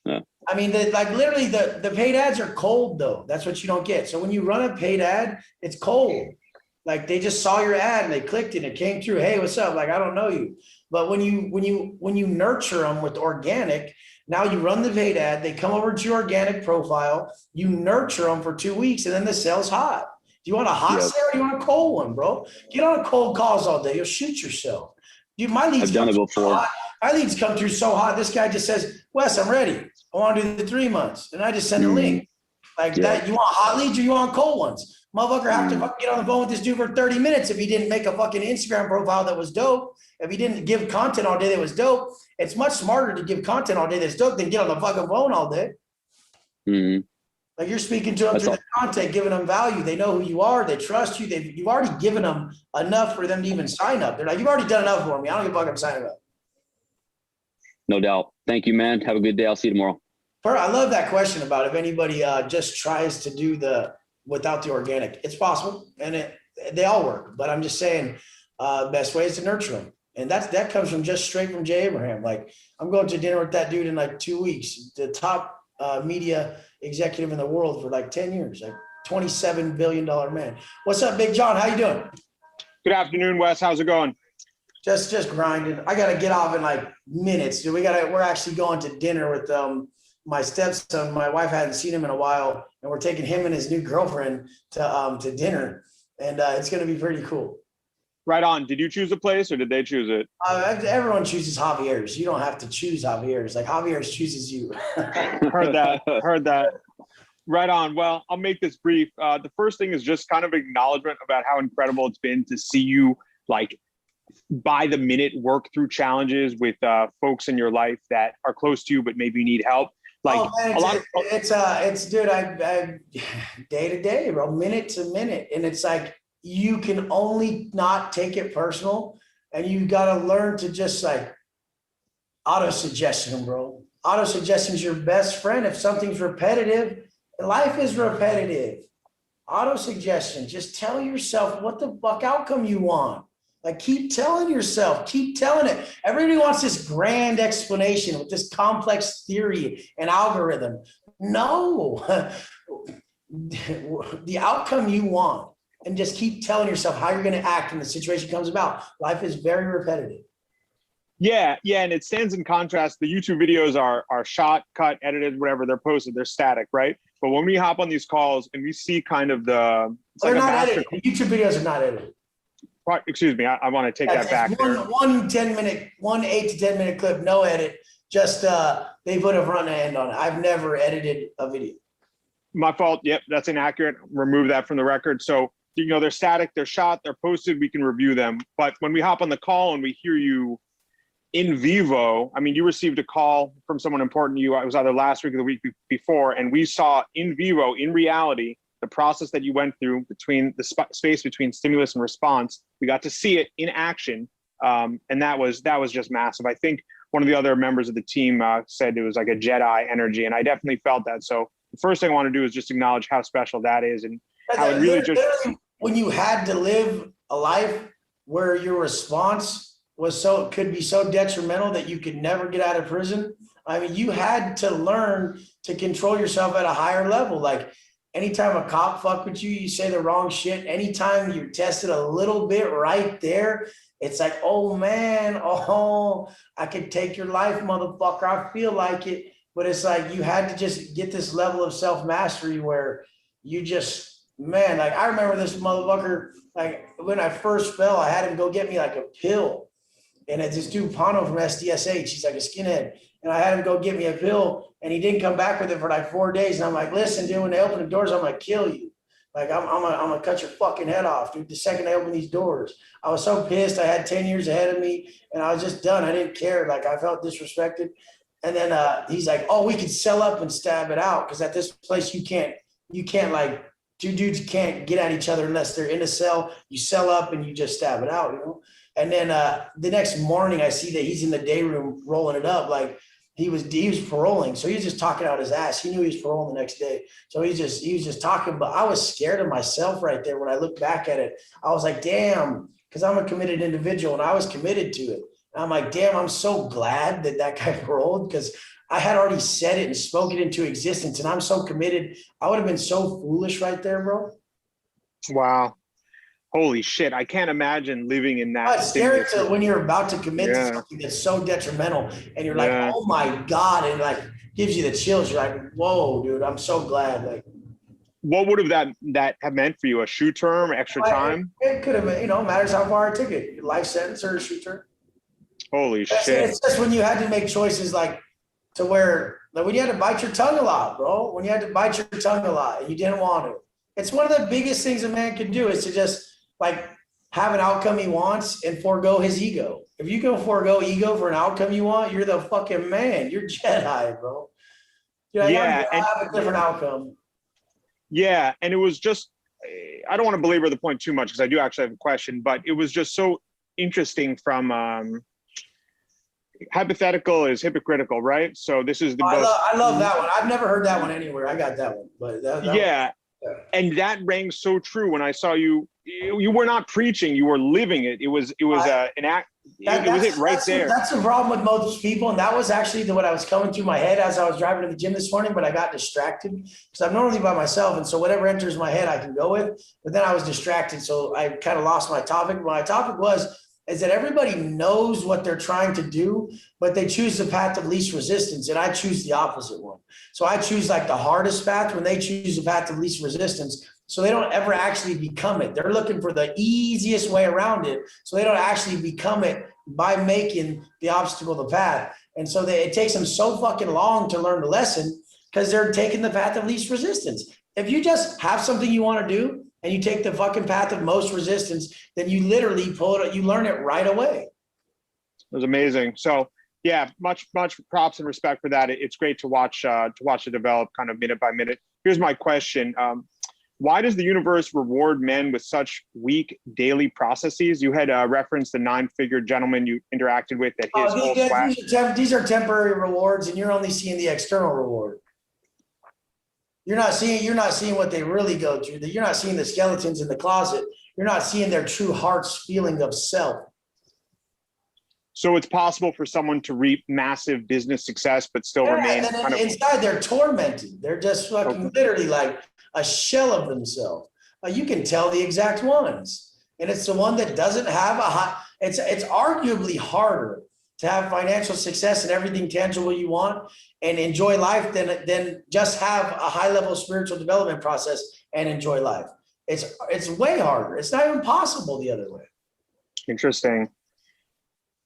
Yeah. I mean, like literally the paid ads are cold though. That's what you don't get. So when you run a paid ad, it's cold. Like they just saw your ad and they clicked it. It came through. Hey, what's up? Like, I don't know you. But when you nurture them with organic, now you run the paid ad, they come over to your organic profile, you nurture them for 2 weeks, and then the sale's hot. Do you want a hot Yep. sale or do you want a cold one, bro? Get on a cold calls all day. You'll shoot yourself. Dude, my leads I've done it come through so before. hot. My leads come through so hot. This guy just says, Wes, I'm ready. I want to do the 3 months. And I just send a link. Like Yeah. that. You want hot leads or you want cold ones? Motherfucker have to fucking get on the phone with this dude for 30 minutes if he didn't make a fucking Instagram profile that was dope. If he didn't give content all day that was dope. It's much smarter to give content all day that's dope than get on the fucking phone all day. Mhm. Like you're speaking to them That's through the content, giving them value. They know who you are. They trust you. You've already given them enough for them to even sign up. They're like, you've already done enough for me. I don't give a fuck, I'm signing up. No doubt. Thank you, man. Have a good day. I'll see you tomorrow. I love that question about if anybody just tries to do without the organic. It's possible, and they all work. But I'm just saying, best way is to nurture them, and that comes from just straight from Jay Abraham. Like I'm going to dinner with that dude in like 2 weeks. The top media executive in the world for like 10 years, like $27 billion man. What's up, Big John? How you doing? Good afternoon, Wes. How's it going? Just grinding. I gotta get off in like minutes. Dude, we're actually going to dinner with my stepson. My wife hadn't seen him in a while, and we're taking him and his new girlfriend to dinner, and it's gonna be pretty cool. Right on. Did you choose a place or did they choose it? Everyone chooses Javier's. You don't have to choose Javier's. Like Javier's chooses you. Heard that. Heard that. Right on. Well, I'll make this brief. The first thing is just kind of acknowledgement about how incredible it's been to see you like by the minute work through challenges with folks in your life that are close to you, but maybe need help. Like man, a lot of it's dude, I day to day, bro, minute to minute. And it's like, you can only not take it personal, and you got to learn to just like auto-suggestion, bro. Auto-suggestion is your best friend. If something's repetitive, life is repetitive. Auto-suggestion, just tell yourself what the fuck outcome you want. Like keep telling yourself, keep telling it. Everybody wants this grand explanation with this complex theory and algorithm. No, the outcome you want, and just keep telling yourself how you're going to act when the situation comes about. Life is very repetitive. yeah, and it stands in contrast. The YouTube videos are shot, cut, edited, whatever. They're posted. They're static, right? But when we hop on these calls and we see kind of They're not edited. YouTube videos are not edited. Excuse me, I want to take that back. One 8 to 10 minute clip, no edit. Just they put a front end on it. I've never edited a video. My fault. Yep, that's inaccurate. Remove that from the record. So, they're static, they're shot, they're posted, we can review them. But when we hop on the call and we hear you in vivo, I mean, you received a call from someone important to you. It was either last week or the week before, and we saw in vivo, in reality, the process that you went through between the space between stimulus and response. We got to see it in action, and that was just massive. I think one of the other members of the team said it was like a Jedi energy, and I definitely felt that. So the first thing I want to do is just acknowledge how special that is, and how it really just when you had to live a life where your response could be so detrimental that you could never get out of prison. I mean, you had to learn to control yourself at a higher level. Like anytime a cop fuck with you, you say the wrong shit. Anytime you're tested a little bit right there, it's like, oh man, I could take your life, motherfucker. I feel like it. But it's like you had to just get this level of self-mastery where you just, man, like I remember this motherfucker, like when I first fell, I had him go get me like a pill. And it's this dude, Pano from SDSH, he's like a skinhead. And I had him go get me a pill, and he didn't come back with it for like 4 days. And I'm like, listen, dude, when they open the doors, I'm gonna kill you. Like I'm gonna cut your fucking head off, dude. The second they open these doors, I was so pissed. I had 10 years ahead of me, and I was just done. I didn't care. Like I felt disrespected. And then he's like, oh, we could sell up and stab it out, because at this place you can't like, two dudes can't get at each other unless they're in a cell. You sell up and you just stab it out, you know? And then the next morning I see that he's in the day room rolling it up. Like he was paroling. So he was just talking out his ass. He knew he was paroling the next day. So he was just talking, but I was scared of myself right there. When I look back at it, I was like, damn, because I'm a committed individual and I was committed to it. And I'm like, damn, I'm so glad that that guy rolled because I had already said it and spoke it into existence. And I'm so committed. I would have been so foolish right there, bro. Wow. Holy shit. I can't imagine living in that. It's scary to, when you're about to commit to Yeah. something that's so detrimental and you're Yeah. like, oh my God. And like gives you the chills. You're like, whoa, dude, I'm so glad. Like, What would have that have meant for you? A shoe term, extra time? it could have been, matters how far I took it. Life sentence or a shooter. Holy It's shit. just when you had to make choices like to where, like when you had to bite your tongue a lot, bro, when you had to bite your tongue a lot and you didn't want to. It's one of the biggest things a man can do is to just like have an outcome he wants and forego his ego. If you can forego ego for an outcome you want, you're the fucking man. You're Jedi, bro. You're like, Yeah, I have a different outcome. Yeah, and it was just, I don't want to belabor the point too much because I do actually have a question, but it was just so interesting from hypothetical is hypocritical, right? So this is the most, I love that one. I've never heard that one anywhere. I got that one, but that yeah, Yeah. and that rang so true when I saw you. You were not preaching; you were living it. It was an act. It was it right there. That's the problem with most people, and that was actually what I was coming through my head as I was driving to the gym this morning. But I got distracted because I'm normally by myself, and so whatever enters my head, I can go with. But then I was distracted, so I kind of lost my topic. My topic is that everybody knows what they're trying to do, but they choose the path of least resistance, and I choose the opposite one. So I choose like the hardest path when they choose the path of least resistance. So they don't ever actually become it. They're looking for the easiest way around it. So they don't actually become it by making the obstacle the path. And so it takes them so fucking long to learn the lesson because they're taking the path of least resistance. If you just have something you want to do and you take the fucking path of most resistance, then you literally you learn it right away. It was amazing. So yeah, much props and respect for that. It's great to watch it develop kind of minute by minute. Here's my question. Why does the universe reward men with such weak daily processes? You had referenced the 9-figure gentleman you interacted with that his whole swag. These are temporary rewards, and you're only seeing the external reward. You're not seeing what they really go through. You're not seeing the skeletons in the closet. You're not seeing their true heart's feeling of self. So it's possible for someone to reap massive business success, but still remain kind of inside. They're tormented. They're just fucking literally like a shell of themselves. You can tell the exact ones, and it's the one that doesn't have a high. It's arguably harder to have financial success and everything tangible you want and enjoy life than just have a high level spiritual development process and enjoy life. It's way harder. It's not even possible the other way. Interesting.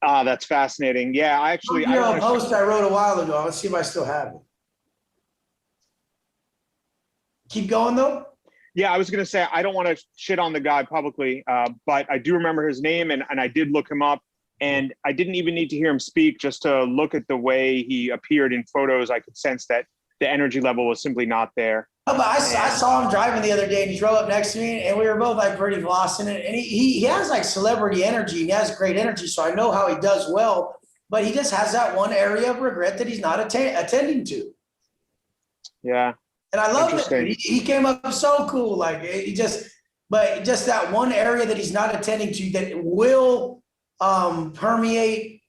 That's fascinating. Yeah, I post I wrote a while ago. Let's see if I still have it. Keep going though. Yeah, I was going to say, I don't want to shit on the guy publicly, but I do remember his name and I did look him up, and I didn't even need to hear him speak. Just to look at the way he appeared in photos, I could sense that the energy level was simply not there. Oh, but I saw him driving the other day, and he drove up next to me, and we were both like pretty lost in it. And he has like celebrity energy. He has great energy, so I know how he does well. But he just has that one area of regret that he's not attending to. Yeah. And I love it. He came up so cool. Like but just that one area that he's not attending to that will permeate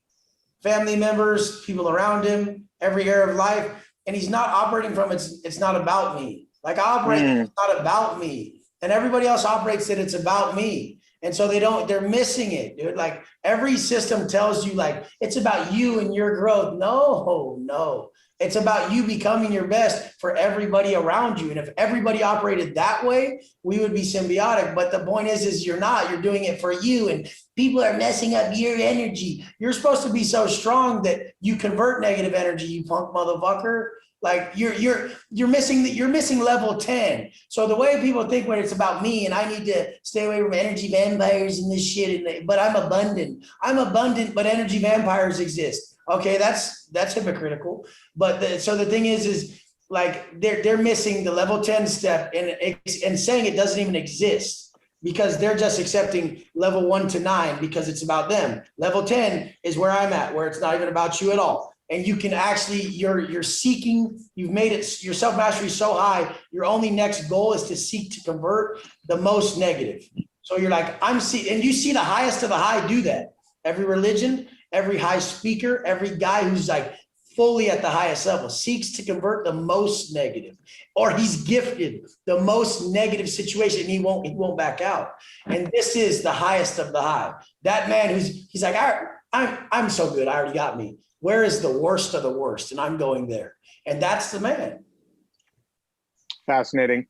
family members, people around him, every area of life. And he's not operating from it's not about me. Like I operate, it's not about me. And everybody else operates that it's about me. And so they're missing it, dude. Like every system tells you like, it's about you and your growth. No. It's about you becoming your best for everybody around you. And if everybody operated that way, we would be symbiotic. But the point is you're not, you're doing it for you. And people are messing up your energy. You're supposed to be so strong that you convert negative energy, you punk motherfucker. Like you're missing level 10. So the way people think when it's about me and I need to stay away from energy vampires and this shit, but I'm abundant, but energy vampires exist. Okay, that's hypocritical. But so the thing is like they're missing the level 10 step and saying it doesn't even exist because they're just accepting level 1 to 9 because it's about them. Level 10 is where I'm at, where it's not even about you at all. And you can actually, you're seeking, you've made it, your self-mastery so high, your only next goal is to seek to convert the most negative. So you're like, and you see the highest of the high do that. Every religion, every high speaker, every guy who's like fully at the highest level seeks to convert the most negative, or he's gifted the most negative situation. And he won't back out. And this is the highest of the high. That man he's like, I'm so good. I already got me. Where is the worst of the worst? And I'm going there. And that's the man. Fascinating.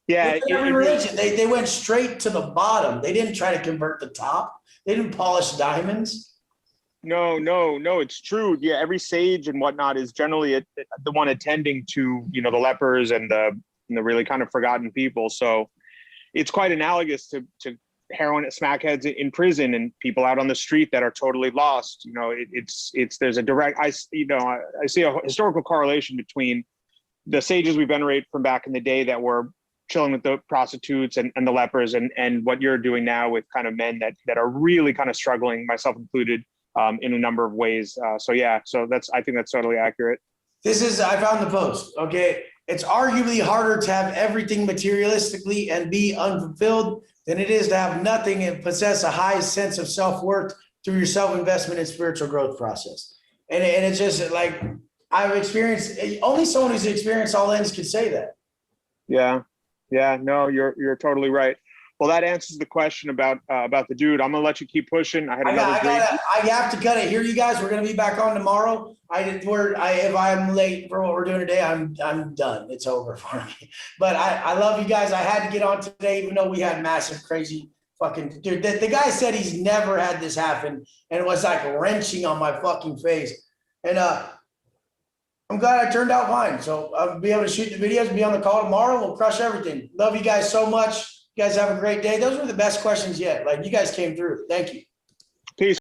Yeah. Every religion, they went straight to the bottom. They didn't try to convert the top. They didn't polish diamonds. No, it's true. Yeah, every sage and whatnot is generally the one attending to, the lepers and the really kind of forgotten people. So it's quite analogous to heroin smackheads in prison and people out on the street that are totally lost. There's a direct, I see a historical correlation between the sages we venerate from back in the day that were chilling with the prostitutes and the lepers and what you're doing now with kind of men that are really kind of struggling, myself included, in a number of ways. I think that's totally accurate. I found the post. Okay. It's arguably harder to have everything materialistically and be unfulfilled than it is to have nothing and possess a high sense of self-worth through your self-investment and spiritual growth process. And it's just like, I've experienced, only someone who's experienced all ends can say that. Yeah. No, you're totally right. Well, that answers the question about the dude. I'm gonna let you keep pushing. I have to cut it here, you guys. We're gonna be back on tomorrow. If I'm late for what we're doing today, I'm done. It's over for me. But I love you guys. I had to get on today, even though we had massive, crazy fucking dude. The guy said he's never had this happen, and it was like wrenching on my fucking face. And I'm glad I turned out fine. So I'll be able to shoot the videos, be on the call tomorrow. We'll crush everything. Love you guys so much. You guys have a great day. Those were the best questions yet. Like, you guys came through. Thank you.